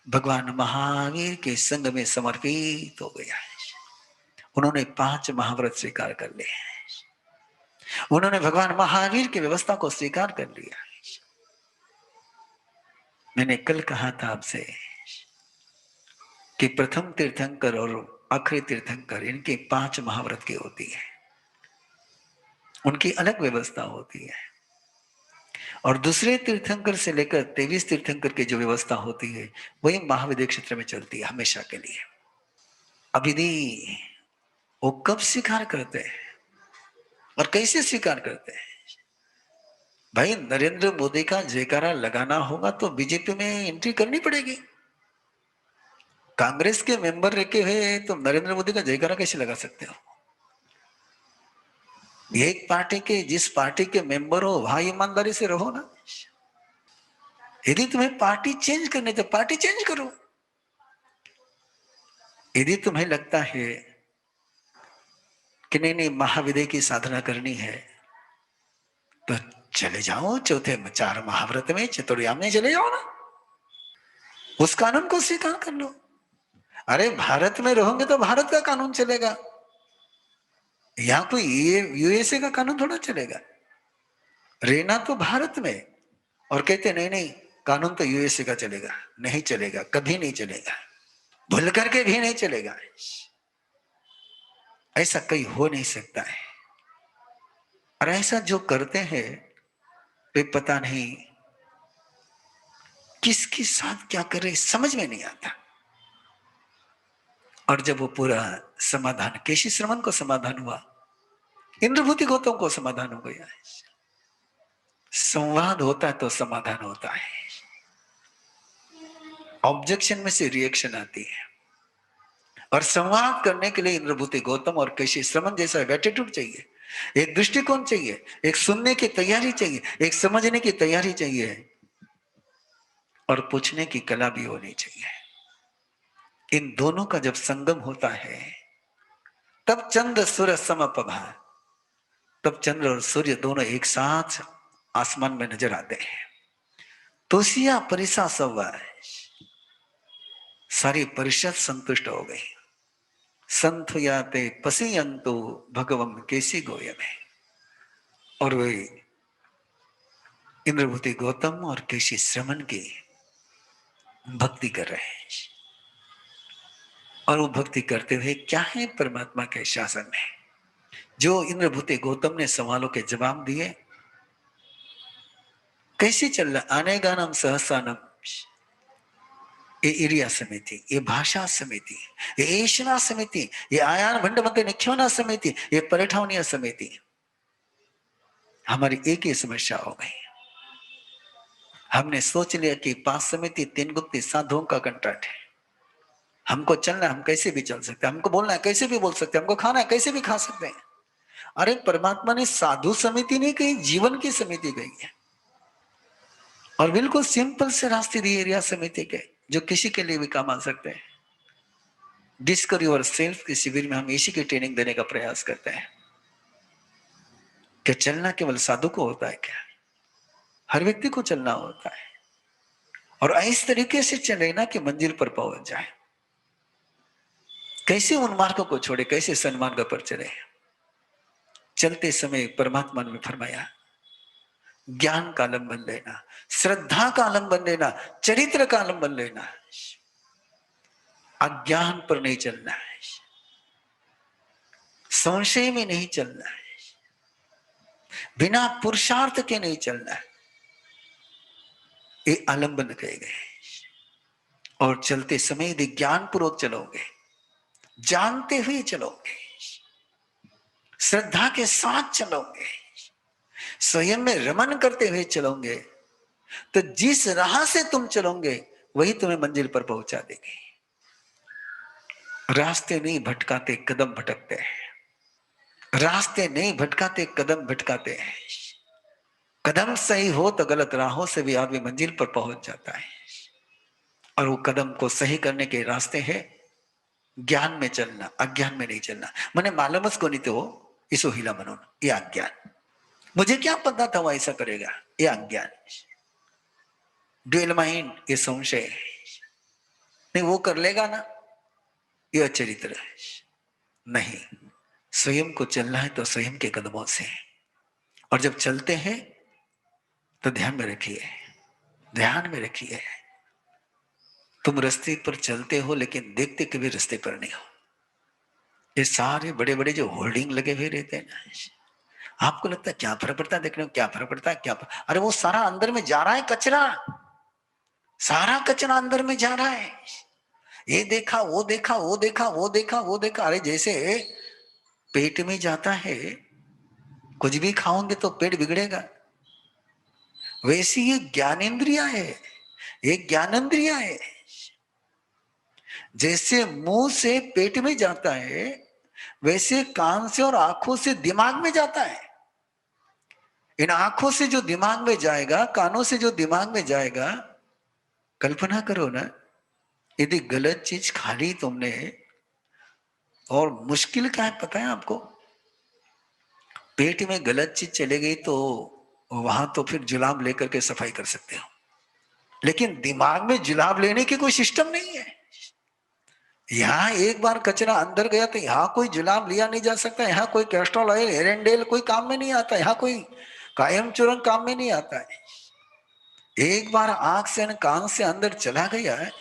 भगवान महावीर के संग में समर्पित हो गया है। उन्होंने 5 महाव्रत स्वीकार कर लिए, उन्होंने भगवान महावीर की व्यवस्था को स्वीकार कर लिया। मैंने कल कहा था आपसे कि प्रथम तीर्थंकर और आखिरी तीर्थंकर, इनके 5 महाव्रत की होती है, उनकी अलग व्यवस्था होती है। और दूसरे तीर्थंकर से लेकर 23 तीर्थंकर की जो व्यवस्था होती है वही महाविद्य क्षेत्र में चलती है हमेशा के लिए। अभिधि वो कब स्वीकार करते हैं और कैसे स्वीकार करते हैं? भाई नरेंद्र मोदी का जयकारा लगाना होगा तो बीजेपी में एंट्री करनी पड़ेगी। कांग्रेस के मेंबर रखे हुए तो नरेंद्र मोदी का जयकारा कैसे लगा सकते हो? एक पार्टी के, जिस पार्टी के मेंबर हो वहां ईमानदारी से रहो ना। यदि तुम्हें पार्टी चेंज करनी तो पार्टी चेंज करो। यदि तुम्हें लगता है कि नहीं नहीं महाविद्य की साधना करनी है तो चले जाओ चौथे 4 महाव्रत में, चतुर्याम में चले जाओ ना, उस कानून को स्वीकार कर लो। अरे भारत में रहोगे तो भारत का कानून चलेगा, यहां कोई यूएसए का कानून थोड़ा चलेगा। रहना तो भारत में और कहते नहीं नहीं कानून तो यूएसए का चलेगा, नहीं चलेगा, कभी नहीं चलेगा, भूल करके भी नहीं चलेगा। ऐसा कहीं हो नहीं सकता है। और ऐसा जो करते हैं वे पता नहीं किसके साथ क्या कर रहे समझ में नहीं आता। और जब वो पूरा समाधान केशी श्रमण को समाधान हुआ, इंद्रभूति गौतम को समाधान हो गया। संवाद होता है तो समाधान होता है। ऑब्जेक्शन में से रिएक्शन आती है। और संवाद करने के लिए इंद्रभूति गौतम और केशी श्रमण जैसा एटीट्यूड चाहिए, एक दृष्टिकोण चाहिए, एक सुनने की तैयारी चाहिए, एक समझने की तैयारी चाहिए, और पूछने की कला भी होनी चाहिए। इन दोनों का जब संगम होता है तब चंद्र सूर्य समप्रभा, तब चंद्र और सूर्य दोनों एक साथ आसमान में नजर आते हैं। तोसिया परिसा सवा, सारी परिषद संतुष्ट हो गई। संत याते पसीयंतु भगवम केसी गोयम है। और वे इंद्रभूति गौतम और केशी श्रमण की भक्ति कर रहे हैं। और वो भक्ति करते हुए क्या है परमात्मा के शासन में। जो इंद्रभूति गौतम ने सवालों के जवाब दिए, कैसे चल रहा आने गानम सहसानम, ये एरिया समिति, ये भाषा समिति, ये एशना समिति, ये आयान भंड मत निख्योना समिति, ये परिठावनीय समिति, हमारी एक ही समस्या हो गई। हमने सोच लिया कि 5 समिति 3 गुप्ती साधुओं का कंट्रैक्ट है, हमको चलना है, हम कैसे भी चल सकते हैं, हमको बोलना है कैसे भी बोल सकते हैं, हमको खाना है कैसे भी खा सकते हैं। अरे परमात्मा ने साधु समिति नहीं कही, जीवन की समिति कही है। और बिल्कुल सिंपल से रास्ते दिए एरिया समिति के, जो किसी के लिए भी काम आ सकते हैं। डिस्कवर योर सेल्फ के शिविर में हम इसी की ट्रेनिंग देने का प्रयास करते हैं कि चलना केवल साधु को होता है क्या, हर व्यक्ति को चलना होता है। और इस तरीके से चले ना कि मंजिल पर पहुंच जाए। कैसे उन मार्गों को छोड़े, कैसे सन्मार्ग पर चले। चलते समय परमात्मा ने फरमाया ज्ञान का आलंबन लेना, श्रद्धा का आलंबन लेना, चरित्र का आलंबन लेना, अज्ञान पर नहीं चलना है, संशय में नहीं चलना है, बिना पुरुषार्थ के नहीं चलना है। ये आलंबन कहे गए। और चलते समय यदि ज्ञान पूर्वक चलोगे, जानते हुए चलोगे, श्रद्धा के साथ चलोगे, स्वयं में रमन करते हुए चलोगे, तो जिस राह से तुम चलोगे वही तुम्हें मंजिल पर पहुंचा देगी। रास्ते नहीं भटकाते, कदम भटकते हैं। रास्ते नहीं भटकाते, कदम भटकाते हैं। कदम सही हो तो गलत राहों से भी आदमी मंजिल पर पहुंच जाता है। और वो कदम को सही करने के रास्ते हैं ज्ञान में चलना, अज्ञान में नहीं चलना। मैंने मालूमस को नहीं तो इसो हिला मनोन, ये अज्ञान। मुझे क्या पता था वो ऐसा करेगा, ये अज्ञान। ड्यूल माइंड, ये संशय। नहीं वो कर लेगा ना, ये अचरित्र है। नहीं, स्वयं को चलना है तो स्वयं के कदमों से। और जब चलते हैं तो ध्यान में रखिए, ध्यान में रखिए, तुम रास्ते पर चलते हो लेकिन देखते कभी रास्ते पर नहीं हो। ये सारे बड़े बड़े जो होर्डिंग लगे हुए रहते हैं ना, आपको लगता है क्या फर्क पड़ता है देखने में, क्या फर्क पड़ता है, क्या अरे वो सारा अंदर में जा रहा है कचरा, सारा कचरा अंदर में जा रहा है। ये देखा, वो देखा, वो देखा, वो देखा, वो देखा। अरे जैसे पेट में जाता है, कुछ भी खाओगे तो पेट बिगड़ेगा, वैसे ये ज्ञानेंद्रिया है, ये ज्ञानेंद्रिया है। जैसे मुंह से पेट में जाता है, वैसे कान से और आंखों से दिमाग में जाता है। इन आंखों से जो दिमाग में जाएगा, कानों से जो दिमाग में जाएगा, कल्पना करो ना, यदि गलत चीज खा ली तुमने, और मुश्किल क्या है पता है आपको, पेट में गलत चीज चले गई तो वहां तो फिर जुलाब लेकर के सफाई कर सकते हो, लेकिन दिमाग में जुलाब लेने की कोई सिस्टम नहीं है। यहाँ एक बार कचरा अंदर गया तो यहाँ कोई जुलाब लिया नहीं जा सकता, यहाँ कोई कैस्ट्रॉल ऑयल एरेंडेल कोई काम में नहीं आता, यहाँ कोई कायम चूर्ण काम में नहीं आता है। एक बार आंख से कान से अंदर चला गया है।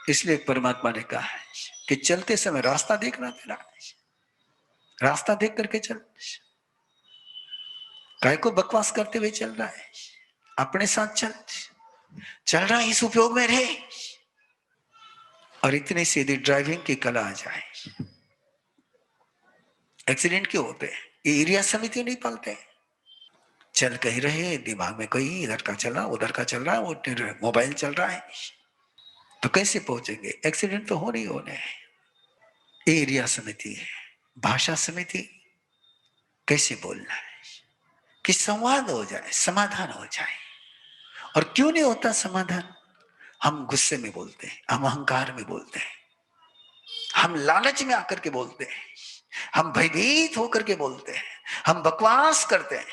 इसलिए परमात्मा ने कहा है कि चलते समय रास्ता देखना तेरा, रास्ता देख करके चल। काय को बकवास करते हुए चल रहा है, अपने साथ चल। चल रहा है इस उपयोग में रहे, और इतनी सीधी ड्राइविंग की कला आ जाए। एक्सीडेंट क्यों होते हैं? ये एरिया समिति नहीं पालते। चल कहीं रहे, दिमाग में कोई इधर का चल रहा उधर का चल रहा है, वो मोबाइल चल रहा है, तो कैसे पहुंचेंगे? एक्सीडेंट तो हो नहीं होने हैं। एरिया समिति है, भाषा समिति, कैसे बोलना है कि संवाद हो जाए, समाधान हो जाए। और क्यों नहीं होता समाधान? हम गुस्से में बोलते हैं, हम अहंकार में बोलते हैं, हम लालच में आकर के बोलते हैं, हम भयभीत होकर के बोलते हैं, हम बकवास करते हैं।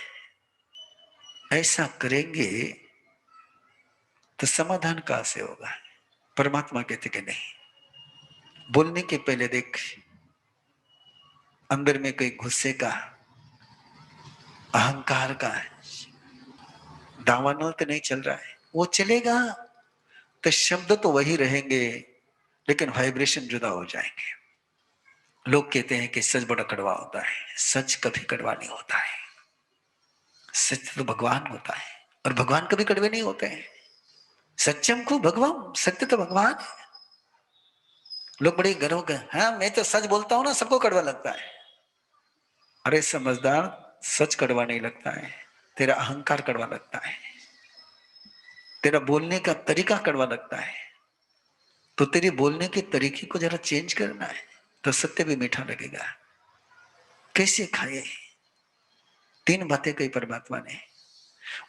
ऐसा करेंगे तो समाधान कहां से होगा? परमात्मा कहते कि नहीं, बोलने के पहले देख अंदर में कोई गुस्से का, अहंकार का दावानल तो नहीं चल रहा है। वो चलेगा तो शब्द तो वही रहेंगे, लेकिन वाइब्रेशन जुदा हो जाएंगे। लोग कहते हैं कि सच बड़ा कड़वा होता है। सच कभी कड़वा नहीं होता है। सच तो भगवान होता है, और भगवान कभी कड़वे नहीं होते हैं। सत्यम को भगवान, सत्य तो भगवान है। लोग बड़े गर्व कर, हाँ मैं तो सच बोलता हूं ना, सबको कड़वा लगता है। अरे समझदार, सच कड़वा नहीं लगता है, तेरा अहंकार कड़वा लगता है, तेरा बोलने का तरीका कड़वा लगता है। तो तेरे बोलने के तरीके को जरा चेंज करना है, तो सत्य भी मीठा लगेगा। कैसे खाए? तीन बातें कही परमात्मा ने।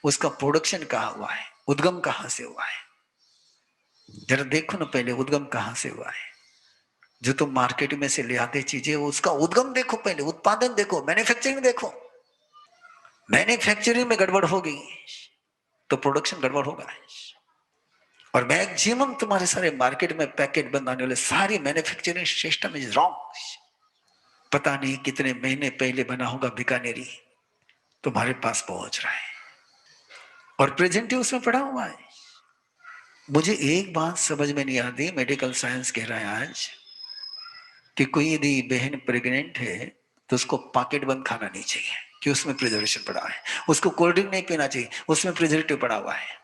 उसका प्रोडक्शन कहाँ हुआ है, उद्गम कहां से हुआ है? जरा देखो ना पहले, उद्गम कहां से हुआ है। जो तुम मार्केट में से ले आते चीजें, उसका उद्गम देखो पहले, उत्पादन देखो, मैन्युफैक्चरिंग देखो। मैन्युफैक्चरिंग में गड़बड़ होगी तो प्रोडक्शन गड़बड़ होगा। और मैक्सिमम तुम्हारे सारे मार्केट में पैकेट बंद आने वाले सारी मैन्युफैक्चरिंग सिस्टम इज रॉन्ग। पता नहीं कितने महीने पहले बना होगा बीकानेरी, तुम्हारे पास पहुंच रहा है, और प्रेजेंट ही उसमें पड़ा हुआ है। मुझे एक बात समझ में नहीं आती, मेडिकल साइंस कह रहा है आज कि कोई यदि बहन प्रेग्नेंट है तो उसको पॉकेट बंद खाना नहीं चाहिए कि उसमें प्रिजर्वेशन पड़ा है। उसको कोल्ड ड्रिंक नहीं पीना चाहिए, उसमें प्रिजर्वेटिव पड़ा हुआ है।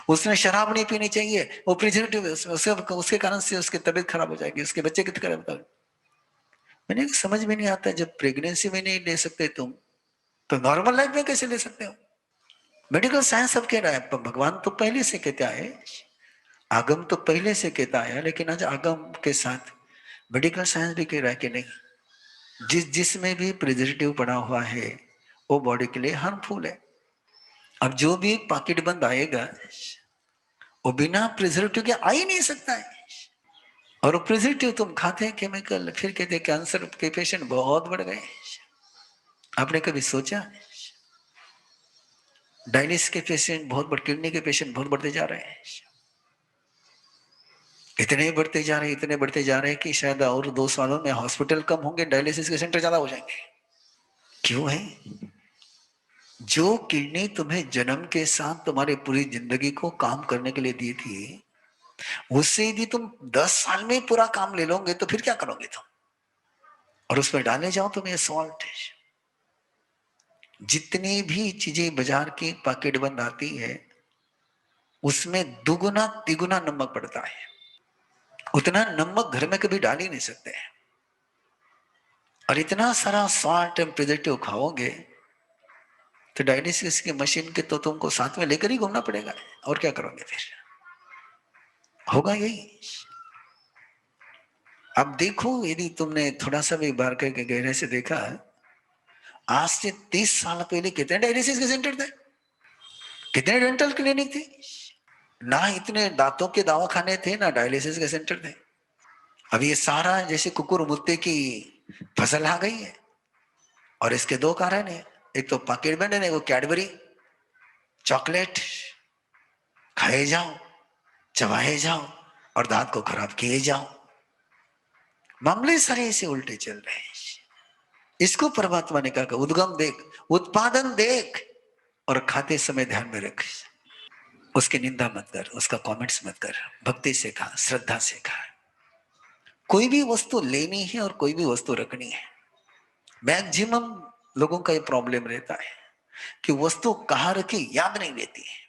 उसने शराब नहीं पीनी चाहिए, वो प्रिजर्वेटिव उसके कारण से उसकी तबीयत खराब हो जाएगी, उसके बच्चे की खराब होगी। मैंने समझ में नहीं आता, जब प्रेगनेंसी में नहीं ले सकते तुम, तो नॉर्मल लाइफ में कैसे ले सकते हो? मेडिकल साइंस सब कह रहा है, भगवान तो पहले से कहता है, आगम तो पहले से कहता है, लेकिन आज आगम के साथ मेडिकल साइंस भी कह रहा है कि नहीं, जिसमें भी प्रिजर्वेटिव पड़ा हुआ है वो बॉडी के लिए हार्मफुल है। अब जो भी पॉकेट बंद आएगा वो बिना प्रिजर्वेटिव के आ ही नहीं सकता है। और वो प्रिजर्वेटिव तुम खाते हैं केमिकल, फिर कहते हैं कैंसर के पेशेंट बहुत बढ़ गए। आपने कभी सोचा? डायलिसिस के पेशेंट बहुत बढ़, किडनी के पेशेंट बहुत बढ़ते जा रहे हैं। इतने बढ़ते जा रहे हैं, इतने बढ़ते जा रहे हैं कि शायद और 2 सालों में हॉस्पिटल कम होंगे, डायलिसिस के सेंटर ज्यादा हो जाएंगे। क्यों है? जो किडनी तुम्हें जन्म के साथ तुम्हारी पूरी जिंदगी को काम करने के लिए दी थी, उससे यदि तुम 10 साल में पूरा काम ले लोगे तो फिर क्या करोगे तुम? और उसमें डाले जाओ तुम ये सॉल्ट। जितनी भी चीजें बाजार की पैकेट बंद आती है उसमें दुगुना तिगुना नमक पड़ता है। उतना नमक घर में कभी डाल ही नहीं सकते हैं। और इतना सारा सॉल्ट एंड प्रिजर्वेटिव खाओगे तो डायलिसिस की मशीन के तो तुमको साथ में लेकर ही घूमना पड़ेगा। और क्या करोगे फिर? होगा यही। अब देखो, यदि तुमने थोड़ा सा भी बाहर के गहरे से देखा, आज से 30 साल पहले कितने डायलिसिस के सेंटर थे, कितने डेंटल क्लिनिक थे। ना इतने दांतों के दवाखाने थे, ना डायलिसिस के सेंटर थे। अब ये सारा जैसे कुकुर मुत्ते की फसल आ गई है। और इसके दो कारण है, एक तो पॉकेट बंद है, वो कैडबरी चॉकलेट खाए जाओ, चबाए जाओ और दांत को खराब किए जाओ। मामले सारे ऐसे उल्टे चल रहे हैं। इसको परमात्मा ने कहा, उद्गम देख, उत्पादन देख, और खाते समय ध्यान में रख। उसकी निंदा मत कर, उसका कमेंट्स मत कर, भक्ति से खा, श्रद्धा से खा। कोई भी वस्तु लेनी है और कोई भी वस्तु रखनी है, मैक्सिमम लोगों का ये प्रॉब्लम रहता है कि वस्तु कहाँ रखी याद नहीं रहती है।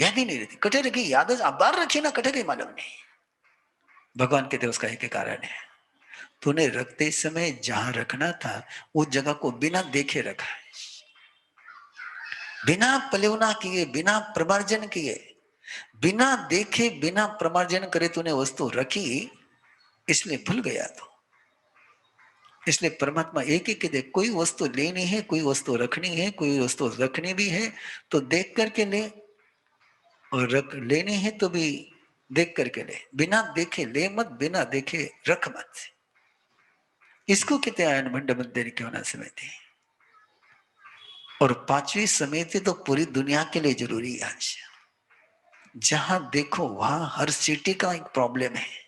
याद ही नहीं रहती। कटे रखी याद बार रखी ना, कटे गई मालूम नहीं। भगवान कहते उसका एक कारण है, तूने रखते समय जहां रखना था उस जगह को बिना देखे रखा है, बिना पलेवना किए, बिना प्रमार्जन किए, बिना देखे, बिना प्रमार्जन करे तूने वस्तु रखी, इसलिए भूल गया तो। इसलिए परमात्मा एक ही कहते, कोई वस्तु लेनी है, कोई वस्तु रखनी है, कोई वस्तु रखनी भी है तो देख करके ले, और रख लेनी है तो भी देख करके ले, बिना देखे ले मत, बिना देखे रख मत। इसको कहते आयन भंड मंदिर क्यों ना समिति। और पांचवी समिति तो पूरी दुनिया के लिए जरूरी है। आज जहां देखो वहां हर सिटी का एक प्रॉब्लम है।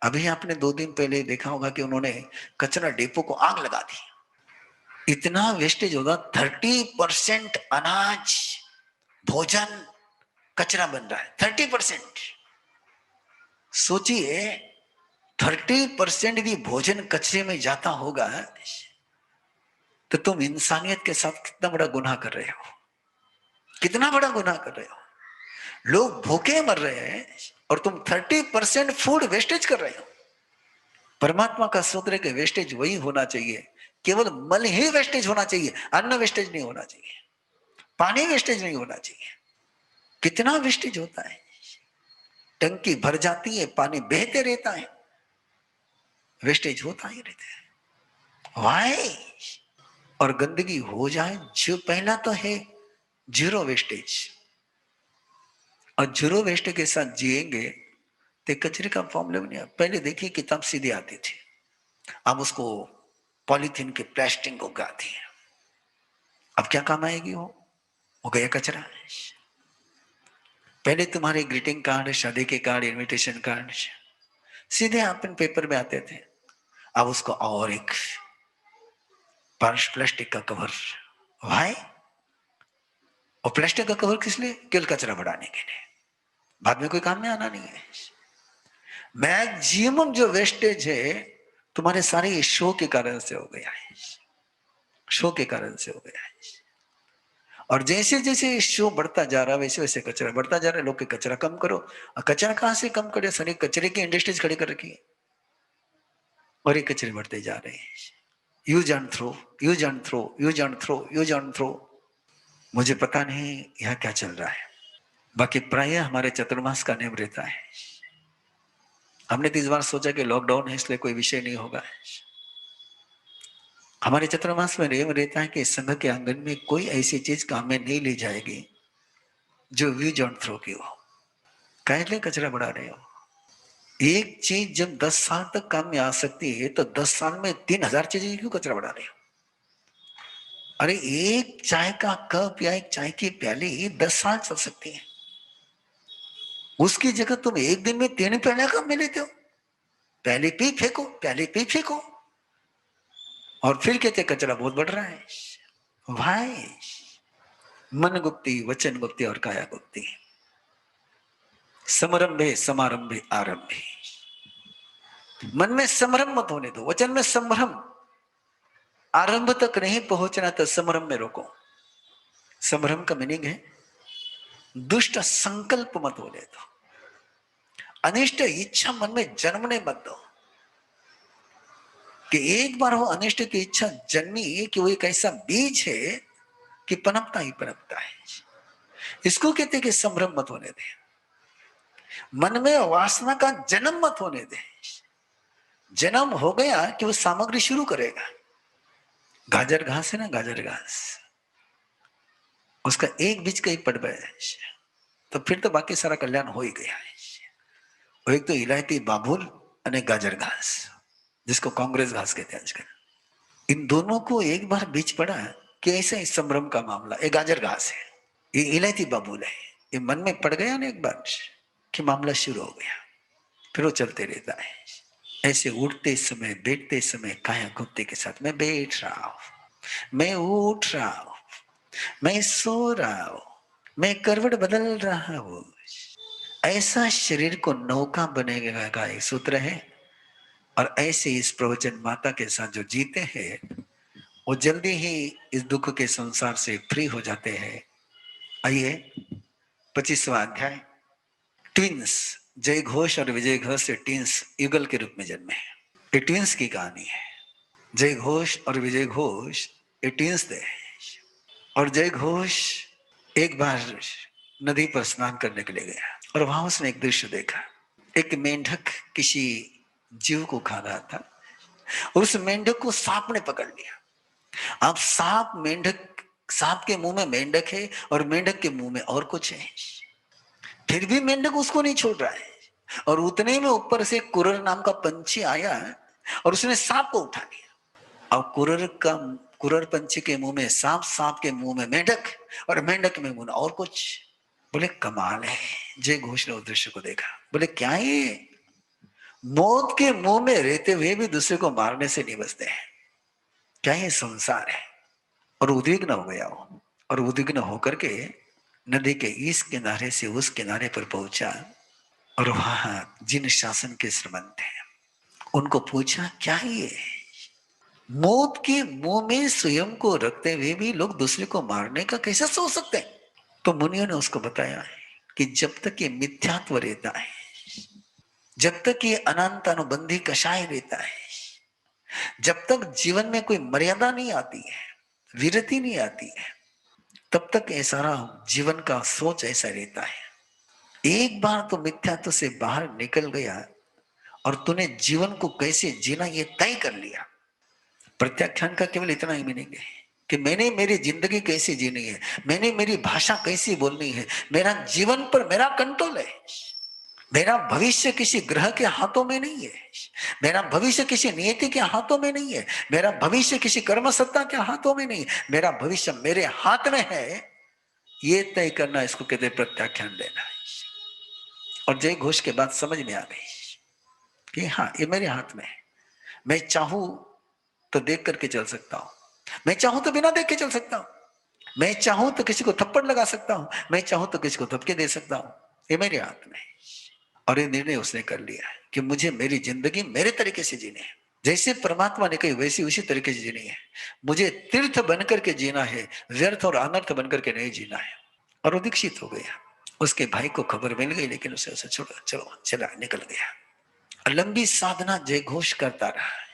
अभी आपने 2 दिन पहले देखा होगा कि उन्होंने कचरा डिपो को आग लगा दी। इतना वेस्टेज होगा, 30% अनाज भोजन कचरा बन रहा है, 30%। सोचिए 30% भी भोजन कचरे में जाता होगा तो तुम इंसानियत के साथ कितना बड़ा गुनाह कर रहे हो, कितना बड़ा गुनाह कर रहे हो। लोग भूखे मर रहे हैं और तुम 30% फूड वेस्टेज कर रहे हो। परमात्मा का सूत्र है कि वेस्टेज वही होना चाहिए, केवल मल ही वेस्टेज होना चाहिए, अन्न वेस्टेज नहीं होना चाहिए, पानी वेस्टेज नहीं होना चाहिए। कितना वेस्टेज होता है, टंकी भर जाती है, पानी बहते रहता है, वेस्टेज होता ही रहता है। वाई? और गंदगी हो जाए, जो पहला तो है जीरो वेस्टेज, और जीरो वेस्टेज के साथ जिएंगे तो कचरे का प्रॉब्लम नहीं है। पहले देखिए किताब सीधी आती थी, अब उसको पॉलीथीन के प्लास्टिक को गाती है। अब क्या काम आएगी वो गया कचरा। पहले तुम्हारे ग्रीटिंग कार्ड, शादी के कार्ड, इनविटेशन कार्ड सीधे अपन पेपर में आते थे, अब उसको और एक प्लास्टिक का कवर। भाई, और प्लास्टिक का कवर किस लिए? केवल कचरा बढ़ाने के लिए, बाद में कोई काम में आना नहीं है। मैक्सिमम जो वेस्टेज है तुम्हारे सारे शो के कारण से हो गया है, शो के कारण से हो गया है। और जैसे जैसे शो बढ़ता जा रहा है वैसे वैसे कचरा बढ़ता जा रहा है। लोग के कचरा कम करो, कचरा कहां से कम करे? सारी कचरे की इंडस्ट्रीज खड़ी कर रखी है और ये कचरे बढ़ते जा रहे हैं। Use and throw, use and throw, use and throw, use and throw. मुझे पता नहीं यहाँ क्या चल रहा है। बाकी प्राय हमारे चतुर्मास का नियम रहता है। हमने तो इस बार सोचा कि लॉकडाउन है इसलिए कोई विषय नहीं होगा। हमारे चतुर्मास में नियम रहता है कि संघ के आंगन में कोई ऐसी चीज काम में नहीं ली जाएगी जो यूज एंड थ्रो की हो। कैसे कचरा बढ़ा रहे हो? एक चीज जब 10 साल तक काम में आ सकती है तो 10 साल में 3000 चीजें क्यों कचरा बढ़ा रहे हो? अरे एक चाय का कप या एक चाय की प्याली 10 साल चल सकती है, उसकी जगह तुम एक दिन में 3 प्याले कप में लेते हो। प्याली पी फेंको, प्याली पी फेंको, और फिर कहते कचरा बहुत बढ़ रहा है। भाई, मन गुप्ती, वचन गुप्ती और काया गुप्ती। समारंभे समारंभे आरंभे। मन में संभ्रम मत होने दो, वचन में संभ्रम। आरंभ तक नहीं पहुंचना तो संभ्रम में रोको। संभ्रम का मीनिंग है दुष्ट संकल्प मत होने दो, अनिष्ट इच्छा मन में जन्मने मत दो। कि एक बार वो अनिष्ट की इच्छा जन्मी कि वो एक ऐसा बीज है कि पनपता ही पनपता है। इसको कहते कि संभ्रम मत होने दे। मन में वासना का जन्म मत होने दे। जन्म हो गया कि वो सामग्री शुरू करेगा। गाजर घास है ना, गाजर घास, उसका एक बीज कहीं पड़ गया तो फिर तो बाकी सारा कल्याण हो ही गया है। वो एक तो इलायती बाबुल और गाजर घास, जिसको कांग्रेस घास कहते हैं आजकल। इन दोनों को एक बार बीच पड़ा कि ऐसा ही संभ्रम का मामला, ये गाजर घास है, ये इलायती बाबुल है, ये मन में पड़ गया ना एक बार कि मामला शुरू हो गया, फिर वो चलते रहता है। ऐसे उठते समय, बैठते समय काया गुप्ते के साथ मैं बैठ रहा हूं, मैं उठ रहा हूं, मैं सो रहा हूं, मैं करवट बदल रहा हूं। ऐसा शरीर को नौका बनेगा का एक सूत्र है। और ऐसे इस प्रवचन माता के साथ जो जीते हैं वो जल्दी ही इस दुख के संसार से फ्री हो जाते हैं। आइए 25वां अध्याय। ट्विंस, जय घोष और विजय घोष से ट्विंस युगल के रूप में जन्मे। ये ट्विंस की कहानी है। जय घोष और विजय घोष ये ट्विंस थे। और जय घोष एक बार नदी पर स्नान करने के लिए गया और वहां उसने एक दृश्य देखा। एक मेंढक किसी जीव को खा रहा था और उस मेंढक को सांप ने पकड़ लिया। अब सांप के मुंह में मेंढक है और मेंढक के मुंह में और कुछ है, फिर भी मेंढक उसको नहीं छोड़ रहा है। और उतने में ऊपर से कुरर नाम का पंछी आया और उसने सांप को उठा लिया। और कुरर पंछी के मुंह में सांप, सांप के मुंह में मेंढक और मेंढक में मुंह और कुछ। बोले कमाल है। जय घोष ने उस दृश्य को देखा, बोले क्या ये मौत के मुंह में रहते हुए भी दूसरे को मारने से नहीं बचते हैं, क्या ये संसार है। और उद्विग्न हो गया वो, और उद्विग्न होकर के नदी के इस किनारे से उस किनारे पर पहुंचा और वहां जिन शासन के श्रीमंत थे उनको पूछा क्या ये मौत के मुंह में स्वयं को रखते हुए भी लोग दूसरे को मारने का कैसे सोच सकते हैं। तो मुनियों ने उसको बताया कि जब तक ये मिथ्यात्व रहता है, जब तक ये अनंत अनुबंधी कषाय रहता है, जब तक जीवन में कोई मर्यादा नहीं आती है, विरति नहीं आती है, तब तक ये सारा जीवन का सोच ऐसा रहता है। एक बार तो मिथ्यात्व से बाहर निकल गया और तूने जीवन को कैसे जीना ये तय कर लिया। प्रत्याख्यान का केवल इतना ही मीनिंग है कि मैंने मेरी जिंदगी कैसे जीनी है, मैंने मेरी भाषा कैसी बोलनी है, मेरा जीवन पर मेरा कंट्रोल है। मेरा भविष्य किसी ग्रह के हाथों में नहीं है, मेरा भविष्य किसी नियति के हाथों में नहीं है, मेरा भविष्य किसी कर्म सत्ता के हाथों में नहीं, मेरा भविष्य मेरे हाथ में है। ये तय करना, इसको कहते प्रत्याख्यान देना। और जय घोष के बाद समझ में आ गई कि हाँ ये मेरे हाथ में है। मैं चाहूं तो देख करके चल सकता हूं, मैं चाहूं तो बिना देख के चल सकता हूं, मैं चाहूं तो किसी को थप्पड़ लगा सकता हूं, मैं चाहूं तो किसी को धक्के दे सकता हूं। ये मेरे हाथ में है। और ये निर्णय उसने कर लिया कि मुझे मेरी जिंदगी मेरे तरीके से जीनी है, जैसे परमात्मा ने कही वैसी उसी तरीके से जीनी है। मुझे तीर्थ बनकर के जीना है, व्यर्थ और अनर्थ बनकर के नहीं जीना है। और वो दीक्षित हो गया। उसके भाई को खबर मिल गई, लेकिन उसे छोड़ा, चलो चला निकल गया। लंबी साधना जय घोष करता रहा।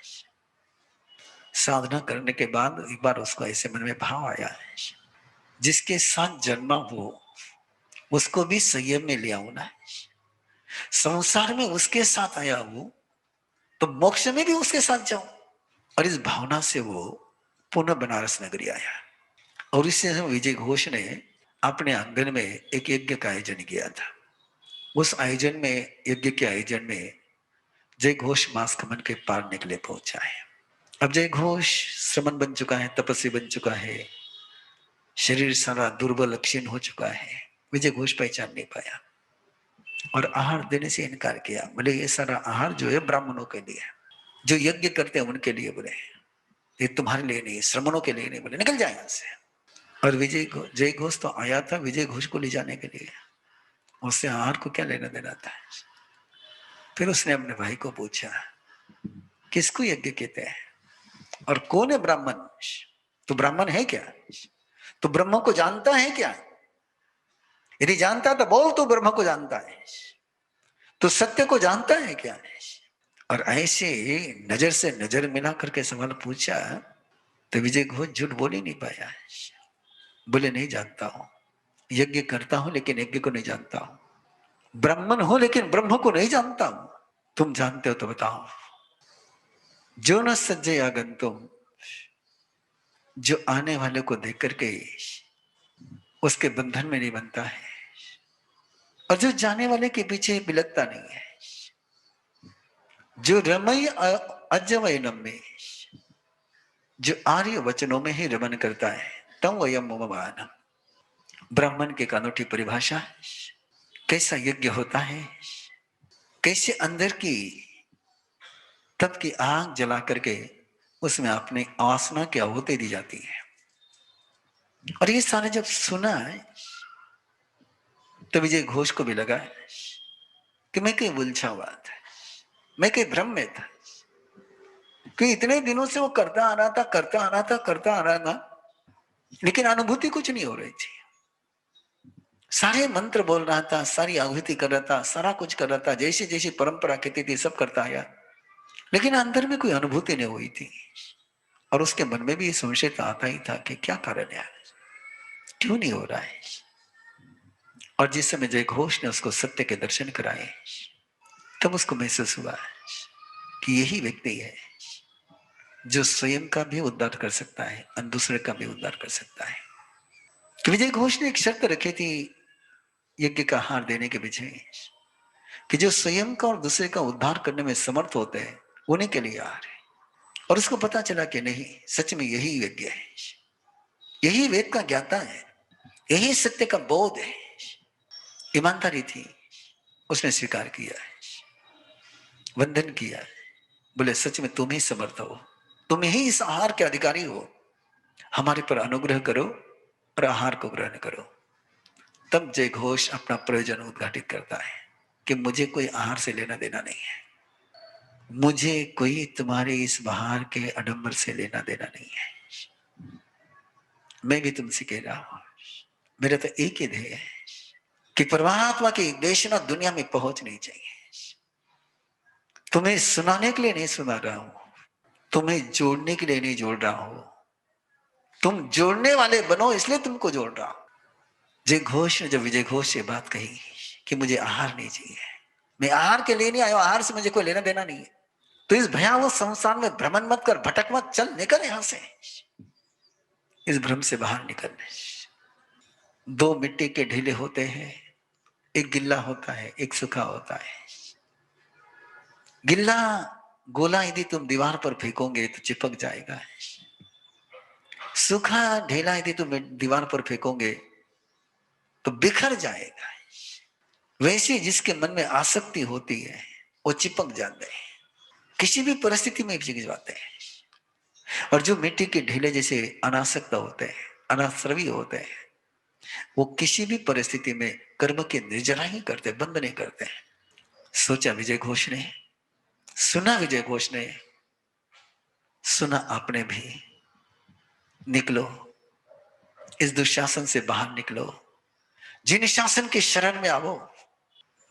साधना करने के बाद एक बार उसको ऐसे मन में भाव आया, जिसके साथ जन्मा हो उसको भी संयम में ले आऊं ना। संसार में उसके साथ आया हूं तो मोक्ष में भी उसके साथ जाऊं। और इस भावना से वो पुनः बनारस नगरी आया। और इससे विजय घोष ने अपने आंगन में एक यज्ञ का आयोजन किया था। उस आयोजन में, यज्ञ के आयोजन में जय घोष मास खमन के पार निकले पहुंचा है। अब जय घोष श्रमण बन चुका है, तपस्वी बन चुका है, शरीर सारा दुर्बल क्षीण हो चुका है। विजय घोष पहचान नहीं पाया और आहार देने से इनकार किया। बोले ये सारा आहार जो है ब्राह्मणों के लिए, जो यज्ञ करते हैं उनके लिए, बोले ये तुम्हारे लिए नहीं, श्रमणों के लिए नहीं, बोले निकल जाए यहां से। और जय घोष तो आया था विजय घोष को ले जाने के लिए, उससे आहार को क्या लेना देना था। फिर उसने अपने भाई को पूछा किसको यज्ञ कहते हैं और कौन है ब्राह्मण। तो ब्राह्मण है क्या, तो ब्रह्म को जानता है क्या, यदि जानता तो बोल तू ब्रह्म को जानता है, तो सत्य को जानता है क्या। और ऐसे नजर से नजर मिला करके सवाल पूछा तो विजय घोष झूठ बोल ही नहीं पाया। बोले नहीं जानता हूं, यज्ञ करता हूं लेकिन यज्ञ को नहीं जानता हूं, ब्राह्मण हूं लेकिन ब्रह्म को नहीं जानता हूं। तुम जानते हो तो बताओ। जो न सज्जे आगंतुम, जो आने वाले को देख करके उसके बंधन में नहीं बनता है, और जो जाने वाले के पीछे बिलकता नहीं है, जो रमय अजवय नम्य, जो आर्य वचनों में ही रमन करता है, तम वयम मम। ब्राह्मण की एक अनूठी परिभाषा, कैसा यज्ञ होता है, कैसे अंदर की तप की आग जला करके उसमें अपनी वासना की आहुति दी जाती है। और ये सारे जब सुना तो विजय घोष को भी लगा कि मैं कहीं उलझा हुआ था, मैं कहीं भ्रम में था, कि इतने दिनों से वो करता आ रहा था, करता आ रहा था, लेकिन अनुभूति कुछ नहीं हो रही थी। सारे मंत्र बोल रहा था, सारी आहुति कर रहा था, सारा कुछ कर रहा था, जैसी जैसी परंपरा कहती थी सब करता आया, लेकिन अंदर में कोई अनुभूति नहीं हुई थी। और उसके मन में भी ये संशय तो आता ही था कि क्या कारण है, क्यों नहीं हो रहा है। और जिस समय जय घोष ने उसको सत्य के दर्शन कराए, तब उसको महसूस हुआ कि यही व्यक्ति है जो स्वयं का भी उद्धार कर सकता है और दूसरे का भी उद्धार कर सकता है। तो विजय घोष ने एक शर्त रखी थी यज्ञ का आहार देने के पीछे, कि जो स्वयं का और दूसरे का उद्धार करने में समर्थ होते हैं उन्हीं के लिए आहार है। और उसको पता चला कि नहीं, सच में यही यज्ञ है, यही वेद का ज्ञाता है, यही सत्य का बोध है। ईमानदारी थी, उसने स्वीकार किया है, वंदन किया है, बोले सच में तुम ही समर्थ हो, तुम ही इस आहार के अधिकारी हो, हमारे पर अनुग्रह करो और आहार को ग्रहण करो। तब जय घोष अपना प्रयोजन उद्घाटित करता है कि मुझे कोई आहार से लेना देना नहीं है, मुझे कोई तुम्हारे इस बहार के आडंबर से लेना देना नहीं है। मैं भी तुमसे कह रहा हूं, मेरा तो एक ही ध्येय है कि परमात्मा की देशना दुनिया में पहुंचनी चाहिए। तुम्हें सुनाने के लिए नहीं सुना रहा हूं, तुम्हें जोड़ने के लिए नहीं जोड़ रहा हूं, तुम जोड़ने वाले बनो इसलिए तुमको जोड़ रहा हूं। जय घोष ने जब विजय घोष से बात कही कि मुझे आहार नहीं चाहिए, मैं आहार के लिए नहीं आया, आहार से मुझे कोई लेना देना नहीं है, तो इस भयावह संसार में भ्रमण मत कर, भटक मत, चल निकल यहां से, इस भ्रम से बाहर निकल। दो मिट्टी के ढीले होते हैं, एक गिल्ला होता है, एक सूखा होता है। गिल्ला गोला यदि तुम दीवार पर फेंकोगे तो चिपक जाएगा, सूखा ढीला यदि तुम दीवार पर फेंकोगे तो बिखर जाएगा। वैसे जिसके मन में आसक्ति होती है वो चिपक जाते हैं, किसी भी परिस्थिति में चिपक जाते हैं। और जो मिट्टी के ढीले जैसे अनासक्त होते हैं, अनाश्रवी होते हैं, वो किसी भी परिस्थिति में कर्म की निर्जरा ही करते, बंद नहीं करते। सोचा विजय घोष ने, सुना विजय घोष ने, सुना आपने भी, निकलो इस दुशासन से बाहर निकलो, जिन शासन के शरण में आओ,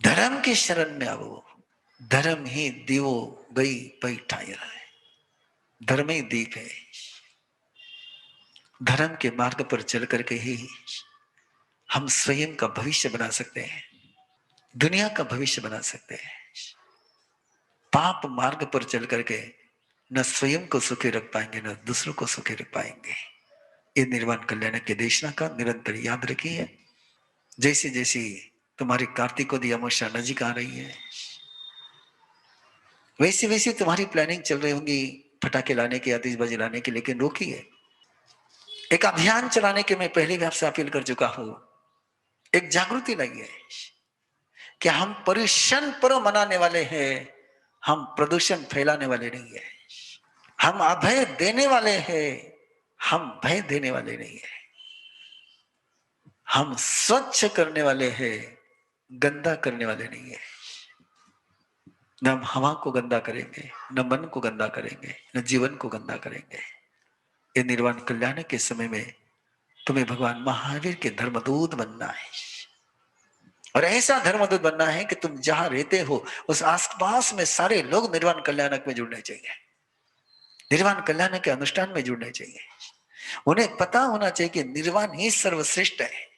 धर्म के शरण में आओ। धर्म ही दीवो गई पैठाया है, धर्म ही दीप है। धर्म के मार्ग पर चल करके ही हम स्वयं का भविष्य बना सकते हैं, दुनिया का भविष्य बना सकते हैं। पाप मार्ग पर चल करके न स्वयं को सुखी रख पाएंगे न दूसरों को सुखी रख पाएंगे। ये निर्वाण कल्याण के देशना का निरंतर याद रखिए। जैसे जैसी तुम्हारी कार्तिकों अमावस्या नजीक आ रही है, वैसे वैसे तुम्हारी प्लानिंग चल रही होंगी पटाखे लाने की, आतिशबाजी लाने की, लेकिन रोकिए। एक अभियान चलाने के मैं पहले भी आपसे अपील कर चुका हूं, एक जागृति लाइए कि हम पर्यूषण पर्व मनाने वाले हैं, हम प्रदूषण फैलाने वाले नहीं है। हम अभय देने वाले हैं, हम भय देने वाले नहीं है। हम स्वच्छ करने वाले हैं, गंदा करने वाले नहीं है। न हम हवा को गंदा करेंगे, न मन को गंदा करेंगे, न जीवन को गंदा करेंगे। ये निर्वाण कल्याण के समय में तुम्हें भगवान महावीर के धर्मदूत बनना है, और ऐसा धर्मदूत बनना है कि तुम जहां रहते हो उस आसपास में सारे लोग निर्वाण कल्याणक में जुड़ने चाहिए, निर्वाण कल्याण के अनुष्ठान में जुड़ने चाहिए। उन्हें पता होना चाहिए कि निर्वाण ही सर्वश्रेष्ठ है।